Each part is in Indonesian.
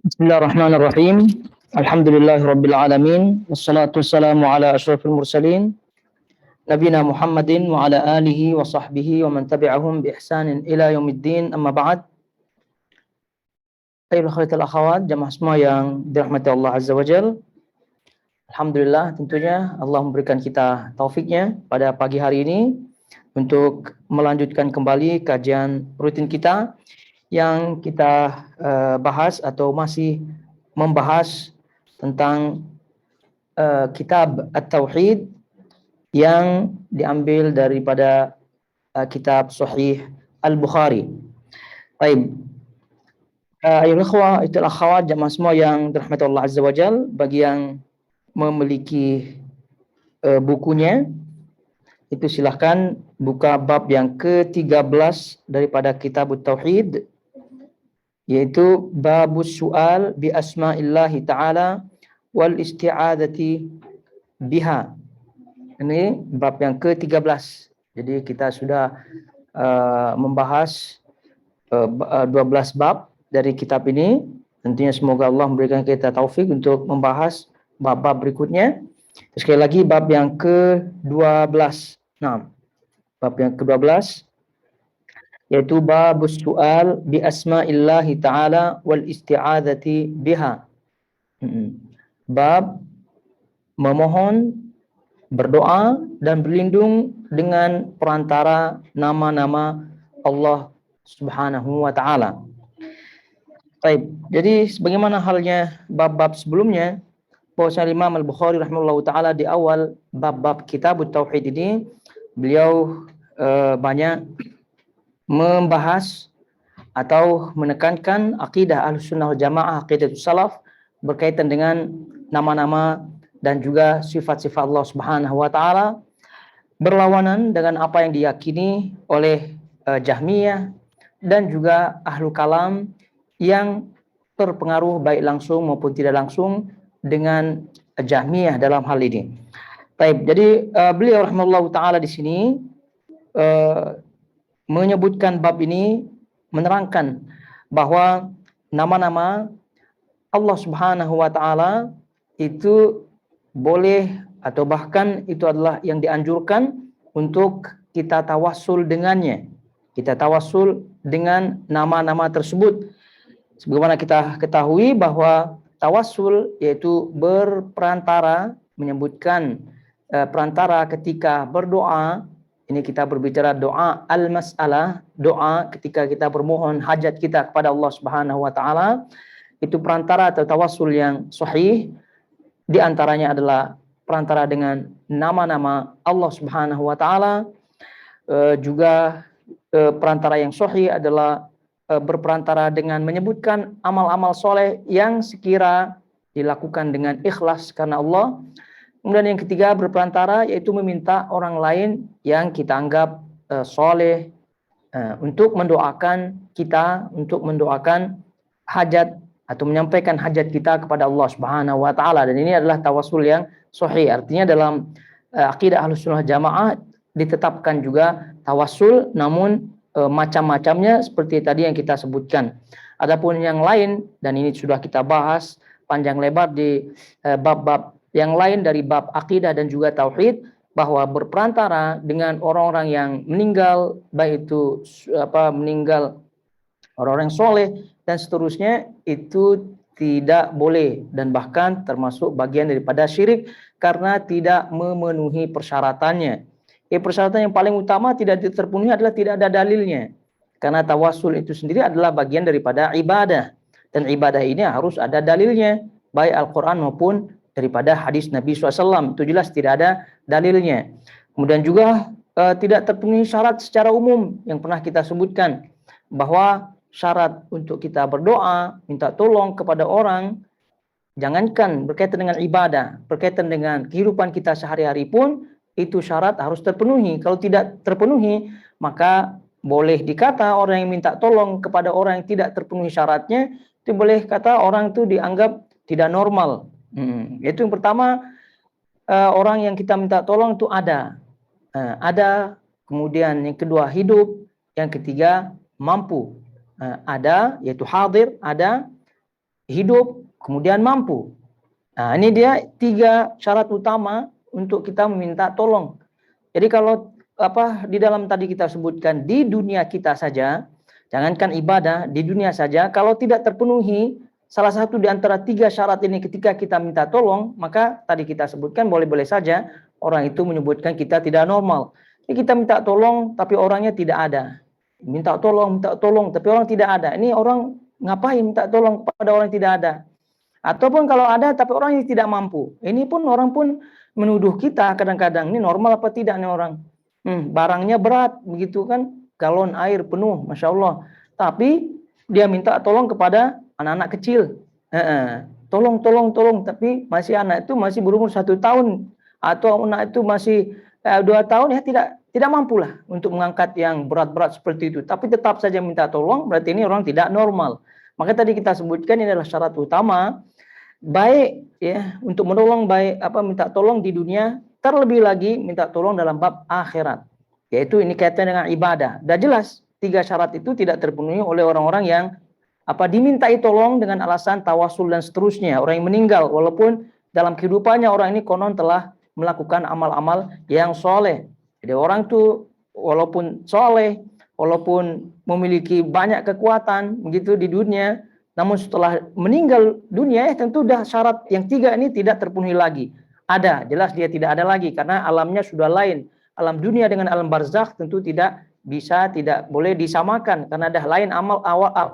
Bismillahirrahmanirrahim. Alhamdulillahirabbil alamin. Wassalatu wassalamu ala asyrafil mursalin nabiyina Muhammadin wa ala alihi wa sahbihi wa man tabi'ahum bi ihsanin ila yaumiddin. Amma ba'd. Ayyuhal akhwatul akhawat, jamaah semua yang dirahmati Allah Azza wa Jalla. Alhamdulillah, tentunya Allah memberikan kita taufiknya pada pagi hari ini untuk melanjutkan kembali kajian rutin kita yang kita bahas atau masih membahas tentang kitab At-Tauhid yang diambil daripada kitab Sahih Al-Bukhari. Baik. Ayuhal ikhwah, itul akhwat, jamaah semua yang dirahmati Allah Azza wa Jalla, bagi yang memiliki bukunya itu silahkan buka bab yang ke-13 daripada kitab At-Tauhid, yaitu babus su'al bi asma'illahi ta'ala wal isti'adzati biha. Ini bab yang ke-13. Jadi kita sudah membahas 12 bab dari kitab ini. Tentunya semoga Allah memberikan kita taufik untuk membahas bab-bab berikutnya. Sekali lagi bab yang ke-12. Nah, bab yang ke-12 yaitu babus su'al bi asma'illahi ta'ala wal isti'adzati biha. Bab memohon, berdoa dan berlindung dengan perantara nama-nama Allah Subhanahu wa taala. Baik, jadi sebagaimana halnya bab-bab sebelumnya, bahwasanya Imam Al-Bukhari rahimahullahu taala di awal bab-bab kitab Tauhid ini beliau banyak membahas atau menekankan akidah Ahlussunnah wal Jamaah, akidah salaf berkaitan dengan nama-nama dan juga sifat-sifat Allah Subhanahu wa taala, berlawanan dengan apa yang diyakini oleh Jahmiyah dan juga Ahlu Kalam yang terpengaruh baik langsung maupun tidak langsung dengan Jahmiyah dalam hal ini. Baik, jadi beliau rahimahullahu taala di sini menyebutkan bab ini menerangkan bahwa nama-nama Allah Subhanahu wa taala itu boleh atau bahkan itu adalah yang dianjurkan untuk kita tawassul dengannya. Kita tawassul dengan nama-nama tersebut. Sebagaimana kita ketahui bahwa tawassul yaitu berperantara, menyebutkan perantara ketika berdoa. Ini kita berbicara doa al-mas'alah, doa ketika kita bermohon hajat kita kepada Allah Subhanahu wa taala. Itu perantara atau tawassul yang sahih. Di antaranya adalah perantara dengan nama-nama Allah Subhanahu wa taala. Juga perantara yang sahih adalah berperantara dengan menyebutkan amal-amal soleh yang sekira dilakukan dengan ikhlas karena Allah. Kemudian yang ketiga berperantara yaitu meminta orang lain yang kita anggap soleh untuk mendoakan kita, untuk mendoakan hajat atau menyampaikan hajat kita kepada Allah Subhanahu wa taala. Dan ini adalah tawassul yang sahih. Artinya dalam akidah Ahlussunnah Jamaah ditetapkan juga tawassul, namun macam-macamnya seperti tadi yang kita sebutkan. Adapun yang lain, dan ini sudah kita bahas panjang lebar di bab-bab yang lain dari bab akidah dan juga tauhid, bahwa berperantara dengan orang-orang yang meninggal, baik itu meninggal orang-orang soleh dan seterusnya, itu tidak boleh dan bahkan termasuk bagian daripada syirik karena tidak memenuhi persyaratannya. Persyaratan yang paling utama tidak terpenuhi adalah tidak ada dalilnya. Karena tawassul itu sendiri adalah bagian daripada ibadah. Dan ibadah ini harus ada dalilnya, baik Al-Quran maupun daripada hadis Nabi SAW. Itu jelas tidak ada dalilnya. Kemudian juga tidak terpenuhi syarat secara umum yang pernah kita sebutkan, bahwa syarat untuk kita berdoa, minta tolong kepada orang, jangankan berkaitan dengan ibadah, berkaitan dengan kehidupan kita sehari-hari pun, itu syarat harus terpenuhi. Kalau tidak terpenuhi, maka boleh dikata orang yang minta tolong kepada orang yang tidak terpenuhi syaratnya, itu boleh kata orang itu dianggap tidak normal. Itu yang pertama, orang yang kita minta tolong itu ada. Kemudian yang kedua hidup, yang ketiga mampu. ada, yaitu hadir, ada, hidup, kemudian mampu. Nah, ini dia 3 syarat utama untuk kita meminta tolong. Jadi kalau di dalam tadi kita sebutkan di dunia kita saja, jangankan ibadah, di dunia saja, kalau tidak terpenuhi salah satu di antara 3 syarat ini ketika kita minta tolong, maka tadi kita sebutkan boleh-boleh saja orang itu menyebutkan kita tidak normal. Jadi kita minta tolong tapi orangnya tidak ada. Minta tolong tapi orang tidak ada. Ini orang ngapain minta tolong kepada orang yang tidak ada? Ataupun kalau ada tapi orang yang tidak mampu. Ini pun orang pun menuduh kita kadang-kadang, ini normal apa tidak nih orang? Barangnya berat begitu kan, galon air penuh, Masya Allah. Tapi dia minta tolong kepada anak-anak kecil. Tolong, tapi masih anak itu masih berumur 1 tahun atau anak itu masih 2 tahun, ya tidak mampu lah untuk mengangkat yang berat-berat seperti itu. Tapi tetap saja minta tolong, berarti ini orang tidak normal. Maka tadi kita sebutkan ini adalah syarat utama baik ya untuk menolong, baik minta tolong di dunia, terlebih lagi minta tolong dalam bab akhirat. Yaitu ini kaitan dengan ibadah. Dah jelas 3 syarat itu tidak terpenuhi oleh orang-orang yang dimintai tolong dengan alasan tawasul dan seterusnya. Orang yang meninggal walaupun dalam kehidupannya orang ini konon telah melakukan amal-amal yang soleh. Jadi orang itu walaupun soleh, walaupun memiliki banyak kekuatan begitu di dunia, namun setelah meninggal dunia tentu dah syarat yang 3 ini tidak terpenuhi lagi. Ada, jelas dia tidak ada lagi karena alamnya sudah lain. Alam dunia dengan alam barzakh tentu tidak boleh disamakan karena dah lain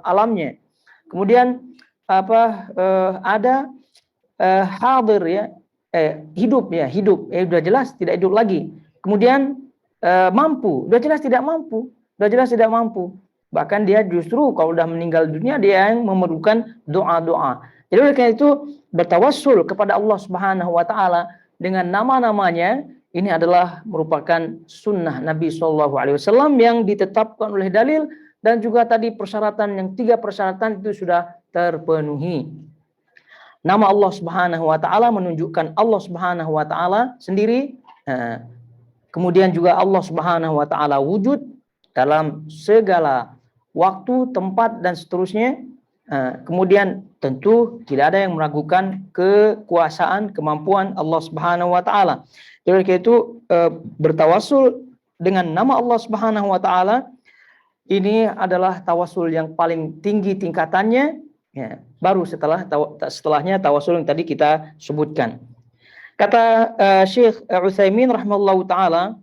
alamnya. Kemudian ada hadir ya, hidup sudah jelas tidak hidup lagi. Kemudian mampu, sudah jelas tidak mampu. Bahkan dia justru kalau sudah meninggal dunia dia yang memerlukan doa-doa. Jadi oleh karena itu bertawassul kepada Allah Subhanahu wa taala dengan nama-namanya ini adalah merupakan sunnah Nabi SAW yang ditetapkan oleh dalil, dan juga tadi persyaratan yang 3 persyaratan itu sudah terpenuhi. Nama Allah Subhanahu wa taala menunjukkan Allah Subhanahu wa taala sendiri. Kemudian juga Allah Subhanahu wa taala wujud dalam segala waktu, tempat dan seterusnya. Kemudian tentu tidak ada yang meragukan kekuasaan, kemampuan Allah Subhanahu wa taala. Jadi itu bertawasul dengan nama Allah Subhanahu wa taala ini adalah tawasul yang paling tinggi tingkatannya, ya, baru setelahnya tawasul yang tadi kita sebutkan. Kata Syekh Utsaimin rahimahullahu taala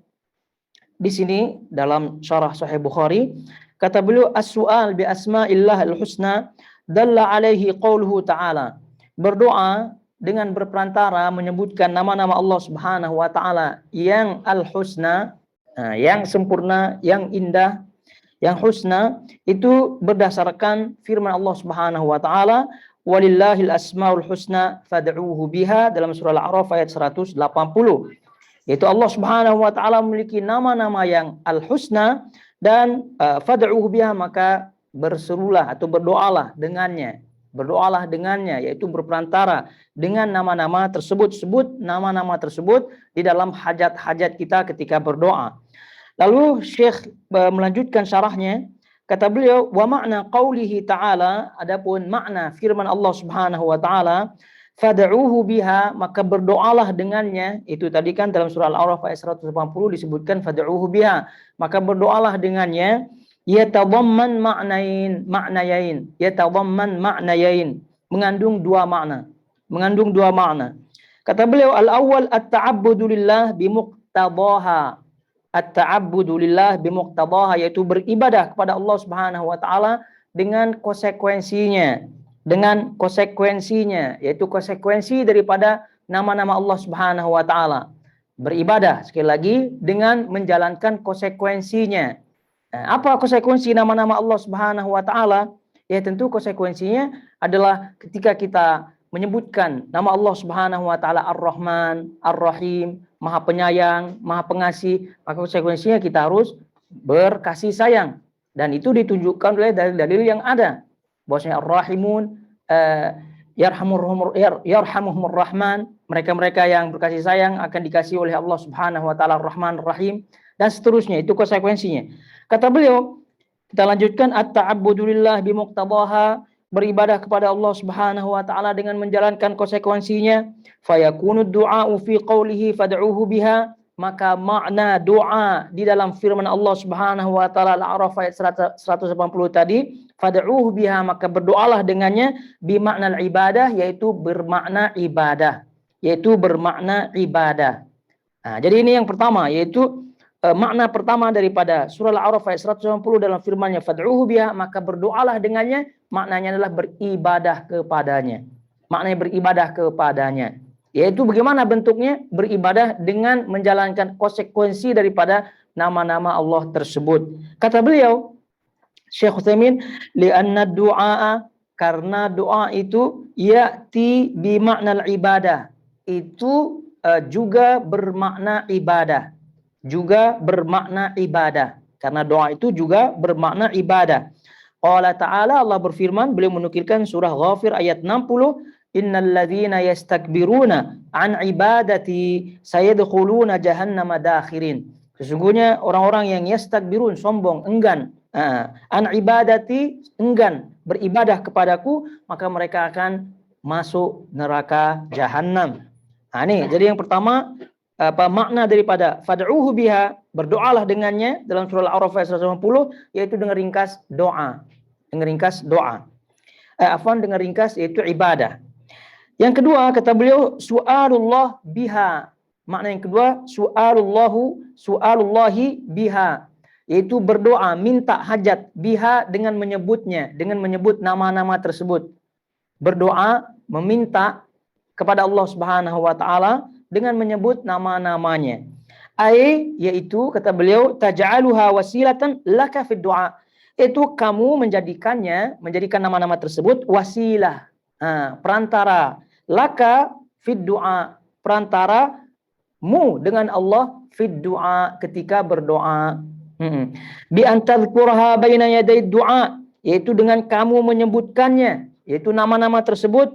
di sini dalam syarah Sahih Bukhari, kata beliau as-su'al bi asma'illahil husna dalla alaihi qauluhu ta'ala. Berdoa dengan berperantara menyebutkan nama-nama Allah Subhanahu wa taala yang al-husna, yang sempurna, yang indah, yang husna, itu berdasarkan firman Allah Subhanahu wa taala, walillahil asmaul husna fad'uuhu biha, dalam surah Al-A'raf ayat 180. Yaitu Allah Subhanahu wa taala memiliki nama-nama yang al-husna dan fad'uuhu biha, maka berserulah atau berdoalah dengannya. Yaitu berperantara dengan nama-nama tersebut, sebut nama-nama tersebut di dalam hajat-hajat kita ketika berdoa. Lalu Syekh melanjutkan syarahnya, kata beliau, wa makna qaulihi ta'ala, adapun makna firman Allah Subhanahu wa taala, fad'uuhu biha, maka berdoalah dengannya. Itu tadi kan dalam surah Al-A'raf ayat 180 disebutkan fad'uuhu biha, maka berdoalah dengannya. Yatadamman ma'nayain, mengandung dua makna. Kata beliau, al-awwal at-ta'abbudu lillah bimuqtadaha. At-ta'abbudu lillah bimuqtadaha, yaitu beribadah kepada Allah Subhanahu wa taala dengan konsekuensinya, yaitu konsekuensi daripada nama-nama Allah Subhanahu wa taala. Beribadah sekali lagi dengan menjalankan konsekuensinya. Apa konsekuensi nama-nama Allah Subhanahu wa taala? Ya tentu konsekuensinya adalah ketika kita menyebutkan nama Allah Subhanahu wa taala Ar-Rahman, Ar-Rahim, Maha Penyayang, Maha Pengasih, maka konsekuensinya kita harus berkasih sayang, dan itu ditunjukkan oleh dalil-dalil yang ada. Bahwasanya Ar-Rahimun yarhamuhumur Rahman, mereka-mereka yang berkasih sayang akan dikasih oleh Allah Subhanahu wa taala Ar-Rahman, Ar-Rahim, dan seterusnya. Itu konsekuensinya. Kata beliau, Kita lanjutkan at-ta'abbudulillah bimuqtadaha, beribadah kepada Allah Subhanahu wa taala dengan menjalankan konsekuensinya. Fayakunu du'a'u fi qawlihi fad'uhu biha, maka makna doa di dalam firman Allah Subhanahu wa taala Al-A'raf ayat 180 tadi, fad'uhu biha, maka berdoalah dengannya, bimakna ibadah, yaitu bermakna ibadah, yaitu bermakna ibadah. Nah, jadi ini yang pertama, yaitu makna pertama daripada surah Al-A'raf ayat 190 dalam firman-Nya fad'uhu biha, maka berdoalah dengannya, maknanya adalah beribadah kepadanya. Maknanya beribadah kepadanya. Yaitu bagaimana bentuknya? Beribadah dengan menjalankan konsekuensi daripada nama-nama Allah tersebut. Kata beliau, Syekh Utsaimin, li'anna du'a, karena doa itu ya'ti bi makna ibadah. Itu juga bermakna ibadah. Juga bermakna ibadah, karena doa itu juga bermakna ibadah. Allah Ta'ala, Allah berfirman, beliau menukilkan surah Ghafir ayat 60, innal ladzina yastakbiruna an ibadati sayadkhuluna jahannama dakhirin. Sesungguhnya orang-orang yang yastakbirun, sombong, enggan, an ibadati, enggan beribadah kepadaku, maka mereka akan masuk neraka jahanam. Nah, ini jadi yang pertama, makna daripada fad'uhu biha, berdoalah dengannya, dalam surah Al-A'raf ayat 190, yaitu dengan ringkas doa. Dengan ringkas doa. Dengan ringkas yaitu ibadah. Yang kedua, kata beliau, su'alullah biha. Makna yang kedua, su'alullahi biha, yaitu berdoa, minta hajat, biha, dengan menyebutnya, dengan menyebut nama-nama tersebut. Berdoa, meminta kepada Allah Subhanahu wa taala dengan menyebut nama-namanya. Yaitu kata beliau, taj'aluha wasilatan laka fid du'a. Itu kamu menjadikan nama-nama tersebut wasilah, perantara, laka fid du'a, perantara mu dengan Allah fid du'a, ketika berdoa. Bi antadhkurha baina yaday du'a, yaitu dengan kamu menyebutkannya, yaitu nama-nama tersebut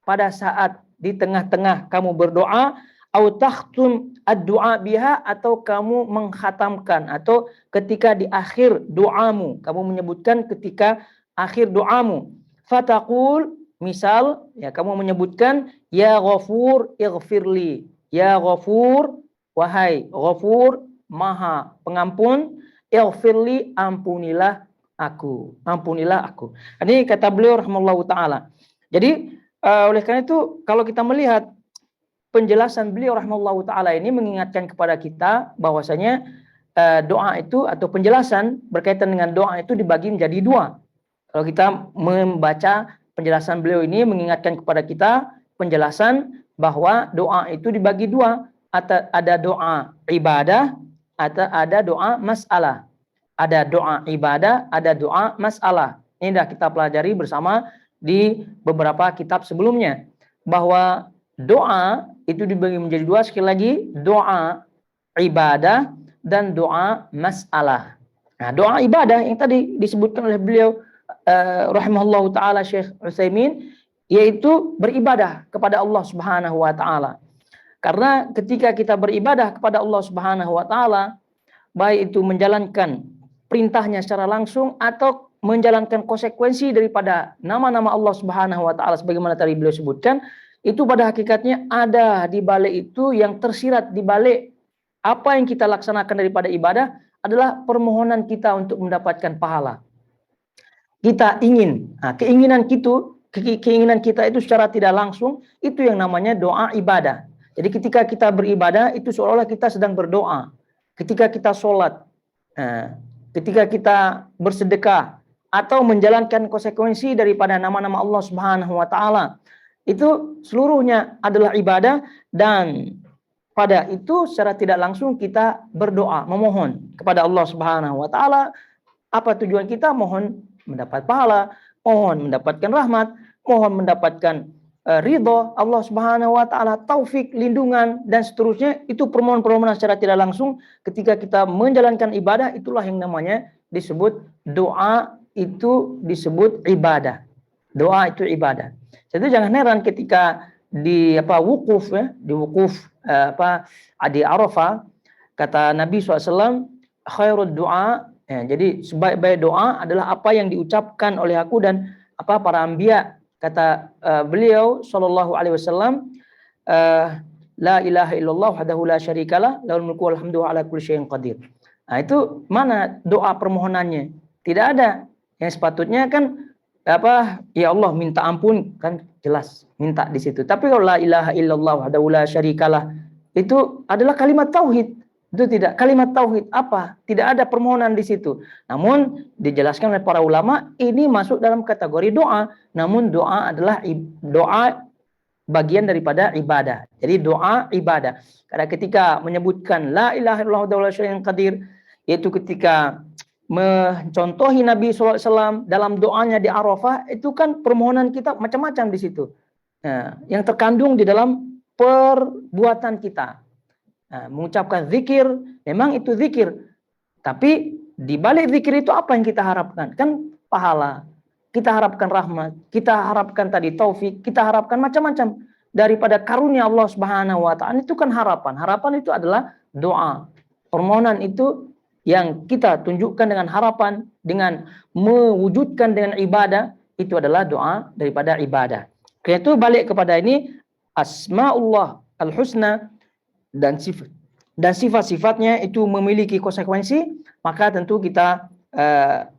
pada saat di tengah-tengah kamu berdoa, au takhtum ad-du'a biha, atau kamu mengkhatamkan, atau ketika di akhir doamu, kamu menyebutkan ketika akhir doamu. Fataqul, misal, ya, kamu menyebutkan, ya Ghafur ighfirli, ya Ghafur, wahai Ghafur, maha pengampun, ighfirli, ampunilah aku, ampunilah aku. Ini kata beliau rahimahullahu taala. Jadi oleh karena itu, kalau kita melihat penjelasan beliau rahimahullahu taala ini mengingatkan kepada kita bahwasanya doa itu, atau penjelasan berkaitan dengan doa itu dibagi menjadi dua. Kalau kita membaca penjelasan beliau ini mengingatkan kepada kita penjelasan bahwa doa itu dibagi dua. Ada doa ibadah, atau ada doa masalah. Ada doa ibadah, ada doa masalah. Ini sudah kita pelajari bersama di beberapa kitab sebelumnya, bahwa doa itu dibagi menjadi dua. Sekali lagi, doa ibadah dan doa masalah. Nah, doa ibadah yang tadi disebutkan oleh beliau rahimahullahu taala Syekh Utsaimin, yaitu beribadah kepada Allah Subhanahu wa taala. Karena ketika kita beribadah kepada Allah Subhanahu wa taala, baik itu menjalankan perintahnya secara langsung atau menjalankan konsekuensi daripada nama-nama Allah Subhanahu wa taala sebagaimana tadi beliau sebutkan, itu pada hakikatnya ada di balik itu, yang tersirat di balik apa yang kita laksanakan daripada ibadah adalah permohonan kita untuk mendapatkan pahala. Kita ingin, keinginan kita itu secara tidak langsung, itu yang namanya doa ibadah. Jadi ketika kita beribadah itu seolah-olah kita sedang berdoa. Ketika kita sholat, ketika kita bersedekah, atau menjalankan konsekuensi daripada nama-nama Allah Subhanahu wa taala, itu seluruhnya adalah ibadah, dan pada itu secara tidak langsung kita berdoa, memohon kepada Allah Subhanahu wa taala. Apa tujuan kita? Mohon mendapat pahala, mohon mendapatkan rahmat, mohon mendapatkan ridho Allah Subhanahu wa taala, taufik, lindungan, dan seterusnya. Itu permohonan-permohonan secara tidak langsung. Ketika kita menjalankan ibadah, itulah yang namanya disebut doa, itu disebut ibadah. Doa itu ibadah. Jadi jangan heran ketika di wukuf, ya, di wukuf di Arafah, kata Nabi SAW, khairul doa, Ya, jadi sebaik-baik doa adalah apa yang diucapkan oleh aku dan apa para anbiya. Kata beliau sallallahu alaihi wasallam, la ilaha illallah wahdahu la syarikalah lahul mulku wal hamdu ala kulli syai'in qadir. Nah, itu mana doa permohonannya? Tidak ada. Yang sepatutnya kan apa, ya Allah minta ampun, kan jelas minta di situ. Tapi kalau la ilaha illallah wahdahu la syarikalah itu adalah kalimat tauhid. Itu tidak kalimat tauhid apa? Tidak ada permohonan di situ. Namun dijelaskan oleh para ulama ini masuk dalam kategori doa. Namun doa adalah doa bagian daripada ibadah. Jadi doa ibadah. Karena ketika menyebutkan la ilaha illallah wahdahu la syarika qadir, yaitu ketika mencontohi Nabi SAW dalam doanya di Arafah, itu kan permohonan kita macam-macam di situ. Nah, yang terkandung di dalam perbuatan kita. Nah, mengucapkan zikir, memang itu zikir. Tapi di balik zikir itu apa yang kita harapkan? Kan pahala. Kita harapkan rahmat, kita harapkan tadi taufik, kita harapkan macam-macam daripada karunia Allah Subhanahu wa taala. Itu kan harapan. Harapan itu adalah doa. Permohonan itu yang kita tunjukkan dengan harapan, dengan mewujudkan dengan ibadah, itu adalah doa daripada ibadah. Karena itu balik kepada ini asmaullah al-husna dan sifat-sifatnya itu memiliki konsekuensi, maka tentu kita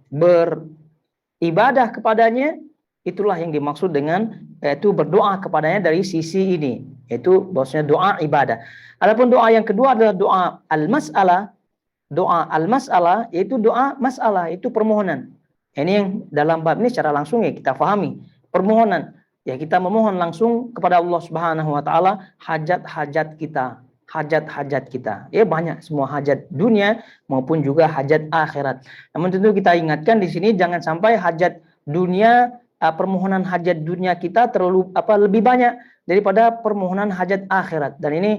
beribadah kepadanya. Itulah yang dimaksud dengan yaitu berdoa kepadanya dari sisi ini, yaitu bahwasanya doa ibadah. Adapun doa yang kedua adalah doa al-mas'alah. Doa al-mas'alah yaitu doa masalah, itu permohonan. Ini yang dalam bab ini secara langsung ya kita fahami, permohonan. Ya kita memohon langsung kepada Allah Subhanahu wa taala hajat-hajat kita. Hajat-hajat kita. Ya banyak, semua hajat dunia maupun juga hajat akhirat. Namun tentu kita ingatkan di sini jangan sampai hajat dunia, permohonan hajat dunia kita terlalu lebih banyak daripada permohonan hajat akhirat. Dan ini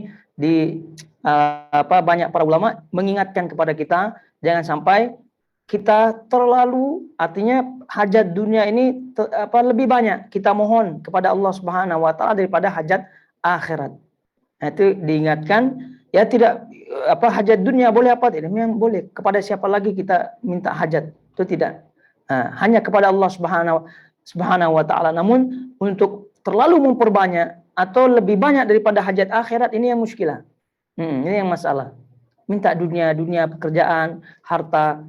banyak para ulama mengingatkan kepada kita jangan sampai kita terlalu, artinya hajat dunia ini lebih banyak kita mohon kepada Allah Subhanahu wa taala daripada hajat akhirat. Nah, itu diingatkan ya, tidak hajat dunia boleh apa tidak, memang boleh, kepada siapa lagi kita minta hajat, itu tidak. Hanya kepada Allah Subhanahu wa taala. Namun untuk terlalu memperbanyak atau lebih banyak daripada hajat akhirat, ini yang muskilah. Ini yang masalah. Minta dunia pekerjaan, harta,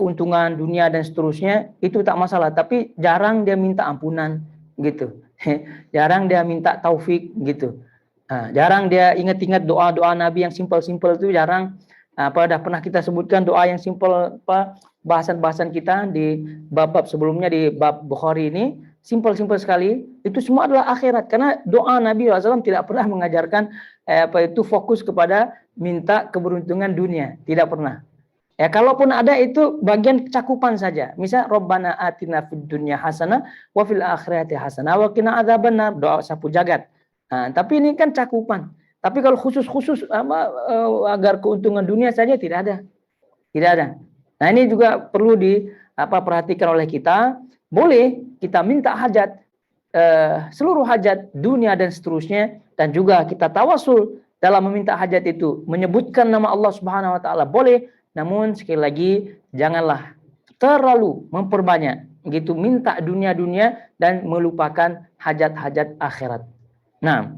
keuntungan dunia dan seterusnya, itu tak masalah, tapi jarang dia minta ampunan gitu. Jarang dia minta taufik gitu. Jarang dia ingat-ingat doa-doa Nabi yang simpel-simpel itu jarang. Dah pernah kita sebutkan doa yang simpel, bahasan-bahasan kita di bab-bab sebelumnya di bab Bukhari ini, simpel-simpel sekali. Itu semua adalah akhirat, karena doa Nabi SAW tidak pernah mengajarkan fokus kepada minta keberuntungan dunia, tidak pernah. Ya kalaupun ada itu bagian cakupan saja. Misal Rabbana atina fid dunya hasanah wa fil akhirati hasanah wa qina adzabannar, doa sapu jagat. Tapi ini kan cakupan. Tapi kalau khusus agar keuntungan dunia saja tidak ada. Tidak ada. Nah, ini juga perlu perhatikan oleh kita. Boleh kita minta hajat, seluruh hajat dunia dan seterusnya, dan juga kita tawasul dalam meminta hajat itu menyebutkan nama Allah Subhanahu wa taala boleh, namun sekali lagi janganlah terlalu memperbanyak gitu minta dunia dan melupakan hajat-hajat akhirat. Nah,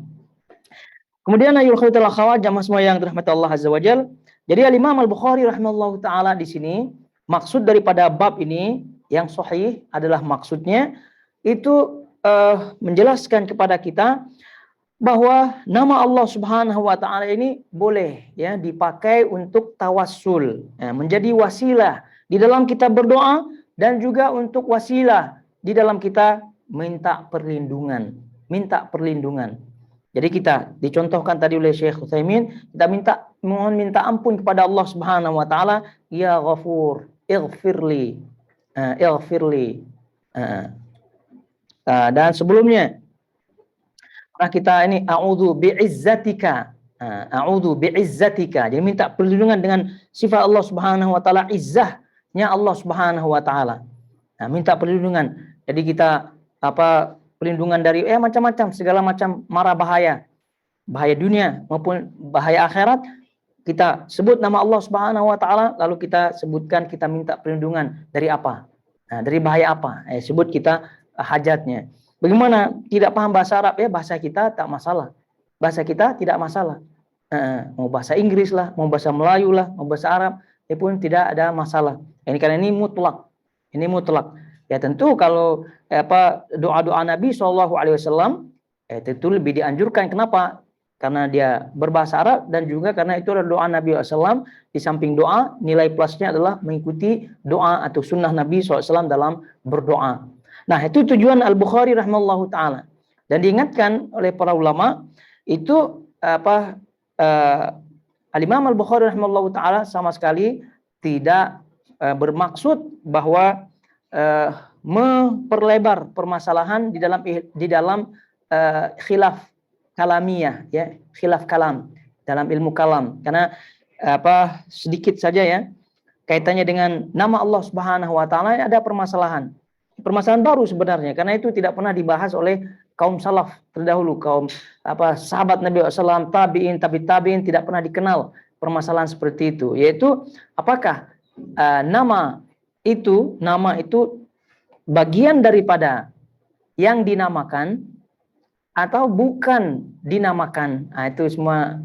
kemudian ayul khaitul akhwat jamaah semua yang dirahmati Allah Azza wa Jalla. Jadi Imam Al-Bukhari rahimahullahu taala di sini maksud daripada bab ini yang sahih adalah maksudnya itu menjelaskan kepada kita bahwa nama Allah Subhanahu wa taala ini boleh ya dipakai untuk tawassul, menjadi wasilah di dalam kita berdoa dan juga untuk wasilah di dalam kita minta perlindungan. Jadi kita dicontohkan tadi oleh Syekh Utsaimin, kita mohon minta ampun kepada Allah Subhanahu wa taala, ya Ghafur, ighfirli. Dan sebelumnya kita ini a'udzu bi'izzatika. Jadi minta perlindungan dengan sifat Allah Subhanahu wa taala, izzahnya Allah Subhanahu wa taala. Minta perlindungan. Jadi kita perlindungan dari macam-macam, segala macam mara bahaya dunia maupun bahaya akhirat, kita sebut nama Allah Subhanahu wa taala, lalu kita sebutkan kita minta perlindungan dari apa? Nah, dari bahaya apa? Sebut kita hajatnya. Bagaimana tidak paham bahasa Arab ya, bahasa kita tak masalah. Bahasa kita tidak masalah. Mau bahasa Inggris lah, mau bahasa Melayu lah, mau bahasa Arab, itu pun tidak ada masalah. Ini karena ini mutlak. Ini mutlak. Ya tentu kalau doa-doa Nabi SAW tentu lebih dianjurkan. Kenapa? Karena dia berbahasa Arab dan juga karena itu adalah doa Nabi SAW. Di samping doa, nilai plusnya adalah mengikuti doa atau sunnah Nabi SAW dalam berdoa. Nah, itu tujuan Al-Bukhari rahimahullahu ta'ala. Dan diingatkan oleh para ulama, itu Al-Imam Al-Bukhari rahimahullahu ta'ala sama sekali tidak bermaksud bahwa memperlebar permasalahan di dalam khilaf kalamiyah, ya, khilaf kalam dalam ilmu kalam. Karena sedikit saja ya kaitannya dengan nama Allah Subhanahu wa taala ada permasalahan baru sebenarnya, karena itu tidak pernah dibahas oleh kaum salaf terdahulu, kaum sahabat Nabi SAW, tabiin, tabiin tidak pernah dikenal permasalahan seperti itu, yaitu apakah nama itu bagian daripada yang dinamakan atau bukan dinamakan. Nah, itu semua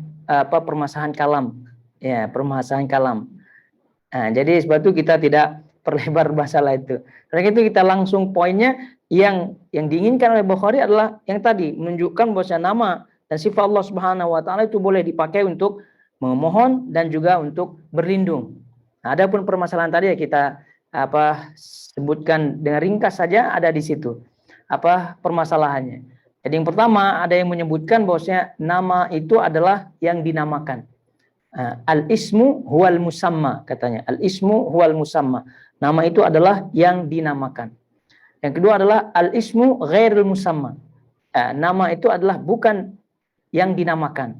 permasalahan kalam, ya, permasalahan kalam. Nah, jadi sebab itu kita tidak perlebar masalah itu. Karena itu kita langsung poinnya yang diinginkan oleh Bukhari adalah yang tadi menunjukkan bahwa nama dan sifat Allah Subhanahu wa taala itu boleh dipakai untuk memohon dan juga untuk berlindung. Nah, adapun permasalahan tadi ya kita sebutkan dengan ringkas saja ada di situ. Permasalahannya. Jadi yang pertama ada yang menyebutkan bahwasanya nama itu adalah yang dinamakan. Al-ismu huwal musamma katanya. Al-ismu huwal musamma. Nama itu adalah yang dinamakan. Yang kedua adalah al-ismu ghairul musamma. Nama itu adalah bukan yang dinamakan.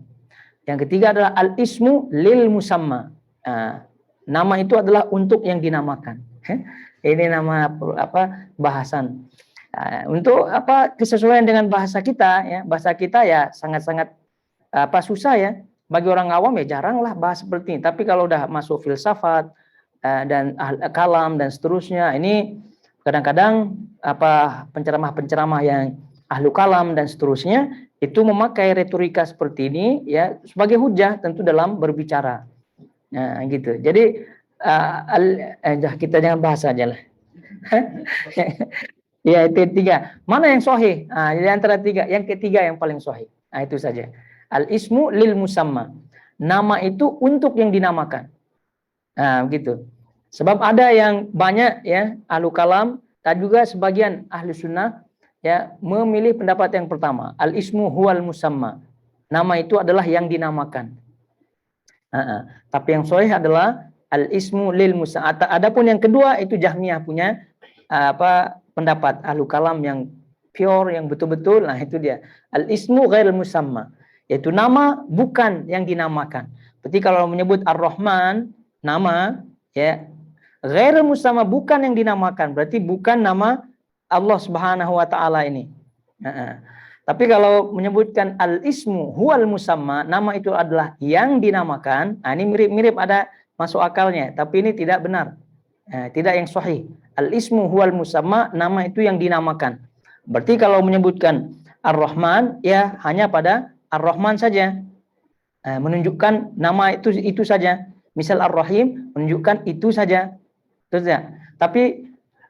Yang ketiga adalah al-ismu lil musamma. Nama itu adalah untuk yang dinamakan. Ini nama bahasan. Untuk kesesuaian dengan bahasa kita ya. Bahasa kita ya sangat-sangat susah ya. Bagi orang awam ya jaranglah bahas seperti ini. Tapi kalau udah masuk filsafat dan kalam dan seterusnya, ini kadang-kadang penceramah-penceramah yang ahlu kalam dan seterusnya itu memakai retorika seperti ini ya sebagai hujah tentu dalam berbicara. Nah, gitu. Jadi kita jangan bahas aja lah. Ya, itu tiga. Mana yang sahih? Di antara tiga, yang ketiga yang paling sahih. Nah, itu saja. Al-ismu lil musamma. Nama itu untuk yang dinamakan. Nah, begitu. Sebab ada yang banyak ya ahlu kalam dan juga sebagian ahli sunnah ya memilih pendapat yang pertama. Al-ismu huwal musamma. Nama itu adalah yang dinamakan. Tapi yang sahih adalah al-ismu lil musamma. Adapun yang kedua itu Jahmiyah punya pendapat ahlu kalam yang pure, yang betul-betul. Nah, itu dia. Al-ismu ghairul musamma. Yaitu nama bukan yang dinamakan. Berarti kalau menyebut Ar-Rahman, nama ya ghairul musamma bukan yang dinamakan. Berarti bukan nama Allah Subhanahu wa taala ini. Tapi kalau menyebutkan al-ismu huwal musamma, nama itu adalah yang dinamakan. Nah, ini mirip-mirip ada masuk akalnya, tapi ini tidak benar. Tidak yang sahih. Al-ismu huwal musamma, nama itu yang dinamakan. Berarti kalau menyebutkan Ar-Rahman ya hanya pada Ar-Rahman saja. Menunjukkan nama itu saja. Misal Ar-Rahim menunjukkan itu saja. Terus ya. Tapi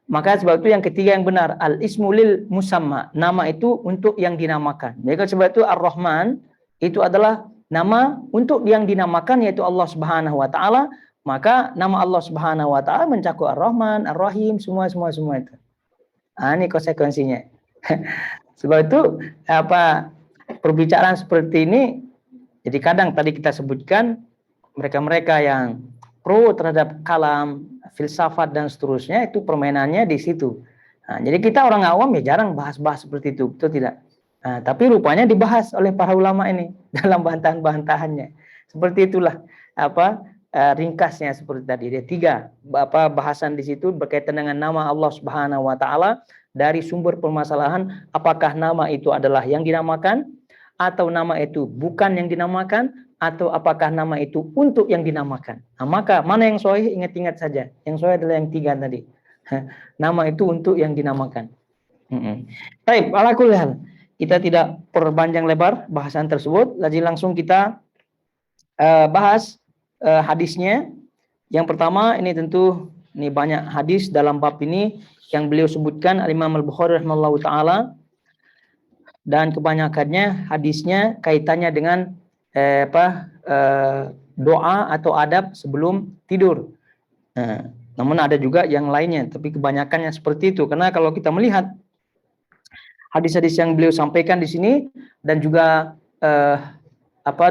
maka sebab itu yang ketiga yang benar, al-ismu lil musamma, nama itu untuk yang dinamakan. Jadi sebab itu Ar-Rahman itu adalah nama untuk yang dinamakan yaitu Allah Subhanahu wa taala. Maka nama Allah Subhanahu wa taala mencakup Ar-Rahman, Ar-Rahim, semua itu. Ini konsekuensinya. Sebab itu perbicaraan seperti ini jadi kadang tadi kita sebutkan mereka-mereka yang pro terhadap kalam, filsafat dan seterusnya itu permainannya di situ. Jadi kita orang awam ya jarang bahas-bahas seperti itu, betul tidak? Tapi rupanya dibahas oleh para ulama ini dalam bantahan-bantahannya. Seperti itulah ringkasnya seperti tadi. Ada tiga bahasan di situ berkaitan dengan nama Allah Subhanahu wa taala dari sumber permasalahan apakah nama itu adalah yang dinamakan atau nama itu bukan yang dinamakan atau apakah nama itu untuk yang dinamakan. Nah, maka mana yang sahih, ingat-ingat saja. Yang sahih adalah yang 3 tadi. Nama itu untuk yang dinamakan. Baik, ala kulli hal. Kita tidak perpanjang lebar bahasan tersebut, jadi langsung kita bahas hadisnya. Yang pertama, ini tentu ini banyak hadis dalam bab ini yang beliau sebutkan Imam Al-Bukhari rahimahullahu taala, dan kebanyakannya hadisnya kaitannya dengan doa atau adab sebelum tidur. Namun ada juga yang lainnya, tapi kebanyakannya seperti itu. Karena kalau kita melihat hadis-hadis yang beliau sampaikan di sini dan juga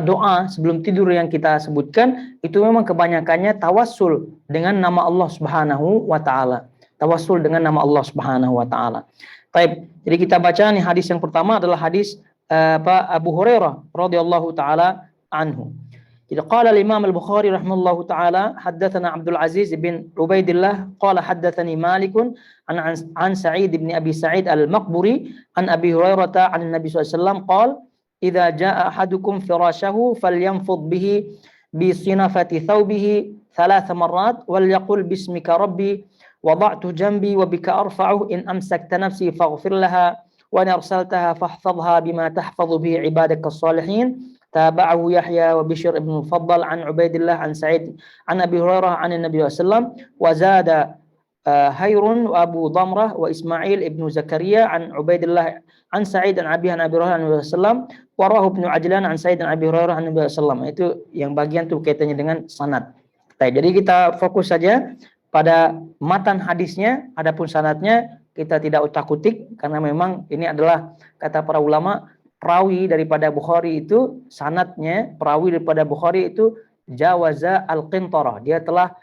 doa sebelum tidur yang kita sebutkan, itu memang kebanyakannya tawassul dengan nama Allah Subhanahu wa taala. Tawassul dengan nama Allah Subhanahu wa taala. Baik, jadi kita baca nih hadis yang pertama adalah hadis Abu Hurairah radhiyallahu taala anhu. Jadi qala al-Imam Al-Bukhari rahimahullahu taala haddatsana Abdul Aziz bin Ubaidillah qala haddatsani Malik an Sa'id bin Abi Sa'id Al-Maqburi an Abi Hurairah an Nabi sallallahu alaihi wasallam qala idza jaa ahadukum firashahu falyanfudh bihi bi sinafati thawbihi 3 marrat wal yaqul bismika rabbi wada'tu jambi wa bika arfa'u in amsakta nafsi faghfir laha wa in arsaltaha fahfadhha bima tahfadhu bihi ibadaka as-salihin. Tabahu Yahya wa Bishr ibn Mufaddal an Ubaidillah an Sa'id an Abi Hurairah an Nabi sallallahu alaihi wasallam wa zada Hayrun wa Abu Damrah wa Ismail ibn Zakaria an Ubaidillah an Sa'id an Abi Hurairah an Nabi sallallahu alaihi wasallam wa Rahu ibn Ajlan an Sa'id an Abi Hurairah an Nabi sallallahu alaihi wasallam. Itu yang bagian tuh kaitannya dengan sanad. Baik, jadi kita fokus saja pada matan hadisnya, adapun sanadnya kita tidak utak-utik karena memang ini adalah kata para ulama, perawi daripada Bukhari itu sanadnya, perawi daripada Bukhari itu jawaza al-qintarah, dia telah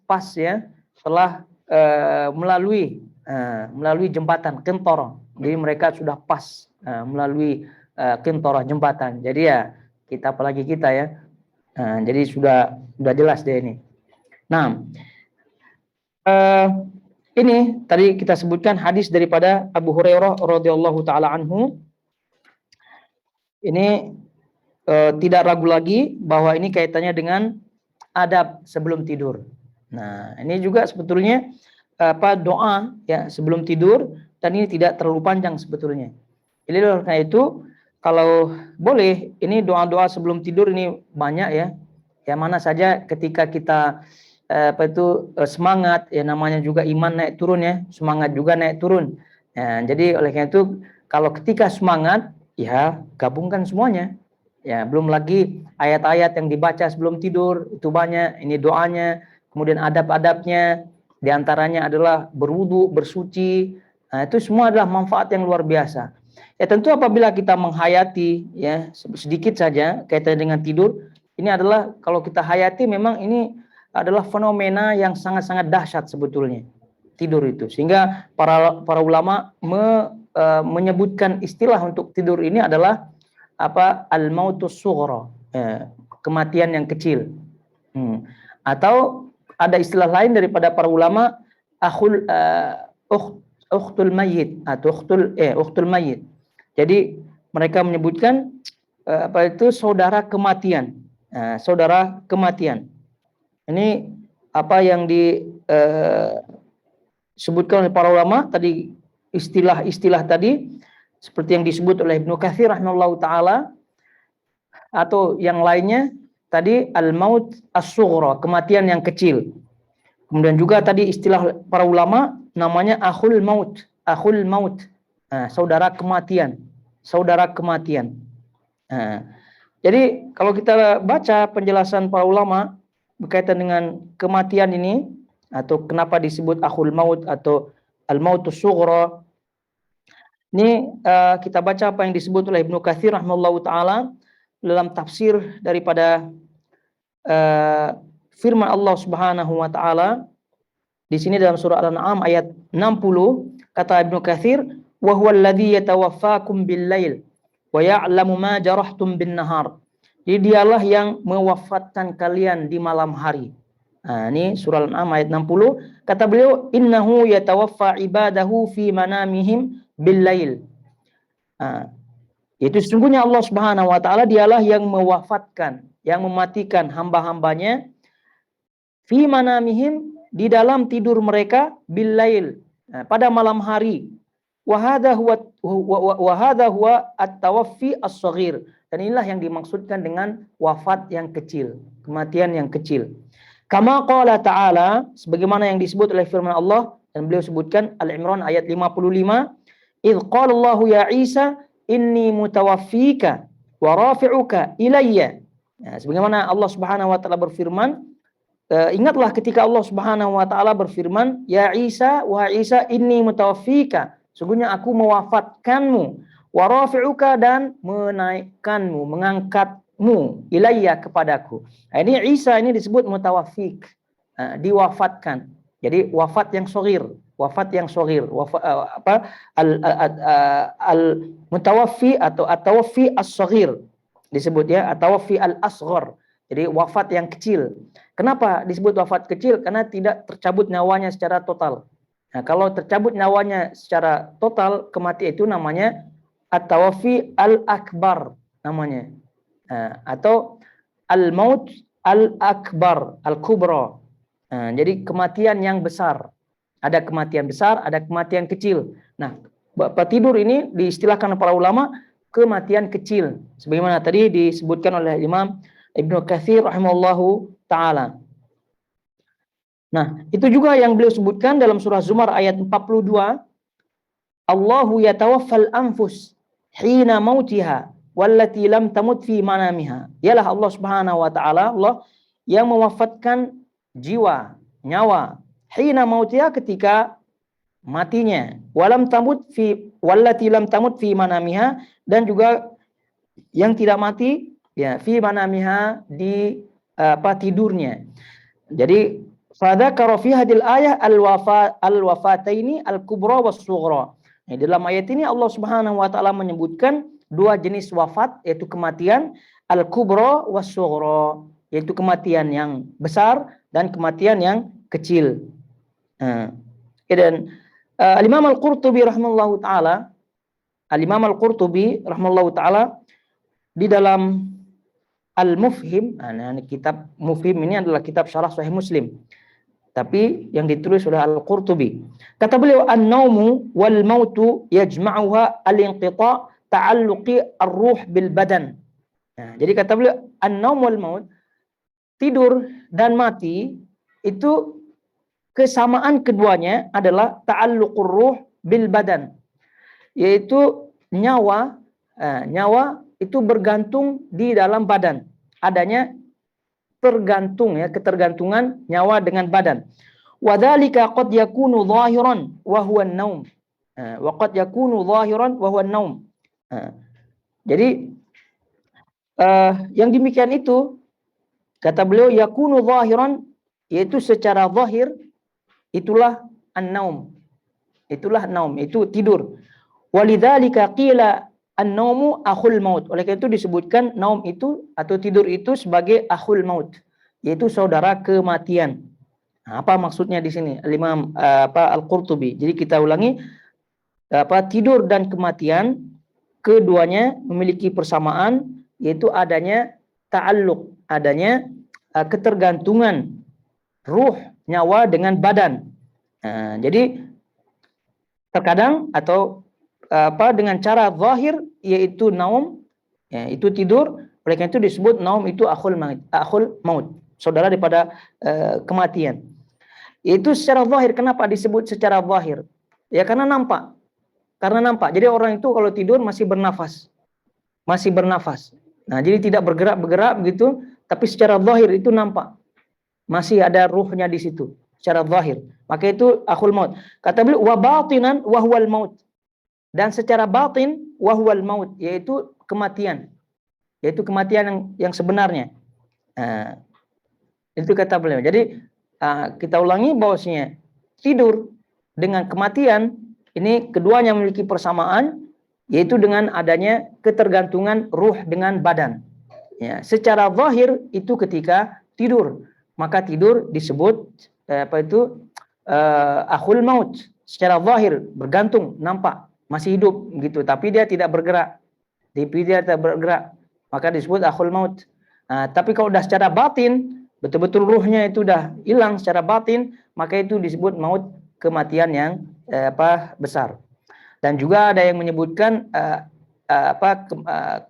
pas ya, telah melalui jembatan qintarah. Jadi mereka sudah pas melalui qintarah, jembatan. Jadi ya kita, apalagi kita ya. Jadi sudah jelas deh ini. Nah, ini tadi kita sebutkan hadis daripada Abu Hurairah radhiyallahu taala anhu. Ini tidak ragu lagi bahwa ini kaitannya dengan adab sebelum tidur. Nah, ini juga sebetulnya doa ya sebelum tidur, dan ini tidak terlalu panjang sebetulnya. Jadi karena itu kalau boleh ini doa-doa sebelum tidur ini banyak ya. Ya mana saja ketika kita semangat ya, namanya juga iman naik turun ya, semangat juga naik turun. Nah, jadi oleh karena itu kalau ketika semangat ya gabungkan semuanya. Ya, belum lagi ayat-ayat yang dibaca sebelum tidur itu banyak. Ini doanya, kemudian adab-adabnya, diantaranya adalah berwudu, bersuci. Nah, itu semua adalah manfaat yang luar biasa. Ya tentu apabila kita menghayati ya sedikit saja kaitannya dengan tidur, ini adalah kalau kita hayati memang ini adalah fenomena yang sangat-sangat dahsyat sebetulnya tidur itu, sehingga para ulama menyebutkan istilah untuk tidur ini adalah al-mautus sughra, kematian yang kecil. Atau ada istilah lain daripada para ulama ukhtul mayyit atau ukhtul mayyit. Jadi mereka menyebutkan saudara kematian. Saudara kematian. Ini apa yang disebutkan oleh para ulama tadi, istilah-istilah tadi seperti yang disebut oleh Ibnu Katsir rahimahullahu taala, atau yang lainnya tadi al-maut as-sughra, kematian yang kecil. Kemudian juga tadi istilah para ulama namanya akhul maut, saudara kematian, jadi kalau kita baca penjelasan para ulama berkaitan dengan kematian ini, atau kenapa disebut akhul maut atau al-mautus sughra, ini kita baca apa yang disebut oleh Ibnu Katsir rahimahullahu taala dalam tafsir daripada firman Allah Subhanahu wa taala di sini dalam surah Al-An'am ayat 60, kata Ibnu Katsir, wa huwal ladzi yatawaffakum bil-lail wa ya'lamu ma jarahtum bin-nahar. Jadi dialah yang mewafatkan kalian di malam hari. Nah, ini surah Al-An'am ayat 60, kata beliau, innahu yatawaffa ibadahu fi manamihim bil-lail. Yaitu sesungguhnya Allah Subhanahu wa taala dialah yang mewafatkan, yang mematikan hamba-hambanya fi manamihim, di dalam tidur mereka, billail, pada malam hari. Wa hadha huwa at-tawaffi as-shaghir. Dan inilah yang dimaksudkan dengan wafat yang kecil, kematian yang kecil. Kama qala ta'ala, sebagaimana yang disebut oleh firman Allah, dan beliau sebutkan Al-Imran ayat 55, idz qala Allahu ya Isa inni mutawaffika wa rafi'uka ilayya. Nah, sebagaimana Allah Subhanahu wa taala berfirman, ingatlah ketika Allah Subhanahu wa taala berfirman, ya Isa, wahai Isa, inni mutawaffika, sungguhnya aku mewafatkanmu, wa rafi'uka, dan menaikkanmu, mengangkatmu, ilayya, kepadaku. Nah, ini Isa ini disebut mutawaffik, diwafatkan. Jadi wafat yang shaghir, wafat yang shaghir, al mutawaffi atau at-tawaffi as-shaghir disebut, ya, at-tawaffi al-asghar. Jadi wafat yang kecil. Kenapa disebut wafat kecil? Karena tidak tercabut nyawanya secara total. Nah, kalau tercabut nyawanya secara total, kematian itu namanya at-tawaffi al-akbar namanya. Atau al-maut al-akbar, al-kubra. Jadi kematian yang besar. Ada kematian besar, ada kematian kecil. Nah, tidur ini diistilahkan para ulama kematian kecil. Sebagaimana tadi disebutkan oleh Imam Ibnu Katsir rahimahullahu ta'ala. Nah, itu juga yang beliau sebutkan dalam surah Zumar ayat 42. Allahu yatawaffal anfus hina mautiha wallati lam tamut fi manamiha. Ialah Allah Subhanahu wa taala, Allah yang mewafatkan jiwa, nyawa, hina mautiha, ketika matinya, walam tamut fi wallati lam tamut fi manamiha, dan juga yang tidak mati, ya, fi manamiha, di tidurnya. Jadi fadzakara fi hadil ayah al-wafataini al-kubra was-sughra. Nah, dalam ayat ini Allah Subhanahu wa taala menyebutkan dua jenis wafat, yaitu kematian al-kubra was-sughra, yaitu kematian yang besar dan kematian yang kecil. Dan Al-Imam Al-Qurtubi rahimahullahu taala, Al-Imam Al-Qurtubi rahimahullahu taala di dalam Al-Mufhim, kitab Mufhim ini adalah kitab syarah Sahih Muslim, tapi yang ditulis oleh Al-Qurtubi. Kata beliau, an-naumu wal mautu yajma'uha al-inqita' ta'alluqi ar-ruh bil badan. Nah, jadi kata beliau, an-naum wal maut, tidur dan mati, itu kesamaan keduanya adalah ta'alluqur ruh bil badan, yaitu nyawa itu bergantung di dalam badan. Adanya tergantung, ya, ketergantungan nyawa dengan badan. Wadzalika qad yakunu zahiran wa huwa an-naum. Wa qad yakunu zahiran wa huwa an-naum. Jadi yang demikian itu, kata beliau, yakunu zahiran, yaitu secara zahir, itulah an-naum. Itulah naum, itu tidur. Walidzalika qila an-naumu akhul maut. Oleh karena itu disebutkan naum itu atau tidur itu sebagai akhul maut, yaitu saudara kematian. Nah, apa maksudnya di sini? Imam Al-Qurtubi. Jadi kita ulangi, tidur dan kematian keduanya memiliki persamaan, yaitu adanya ta'alluq, adanya ketergantungan ruh, nyawa dengan badan. Jadi terkadang atau dengan cara zahir, yaitu naum, ya, itu tidur. Oleh karena itu disebut naum itu akhul maut, saudara daripada kematian. Itu secara zahir. Kenapa disebut secara zahir? Ya karena nampak. Jadi orang itu kalau tidur masih bernafas. Nah, jadi tidak bergerak begitu, tapi secara zahir itu nampak. Masih ada ruhnya di situ secara zahir. Maka itu akhul maut. Kata beliau, wa batinan wa huwal maut. Dan secara batin wahwal maut, yaitu kematian, yang sebenarnya. Itu kata beliau. Jadi kita ulangi bahwasanya tidur dengan kematian ini keduanya memiliki persamaan, yaitu dengan adanya ketergantungan ruh dengan badan. Ya, secara zahir itu ketika tidur, maka tidur disebut akhul maut. Secara zahir bergantung, nampak masih hidup gitu, tapi dia tidak bergerak, pipi dia tak bergerak, maka disebut akhul maut. Tapi kalau udah secara batin, betul-betul ruhnya itu udah hilang secara batin, maka itu disebut maut, kematian yang besar. Dan juga ada yang menyebutkan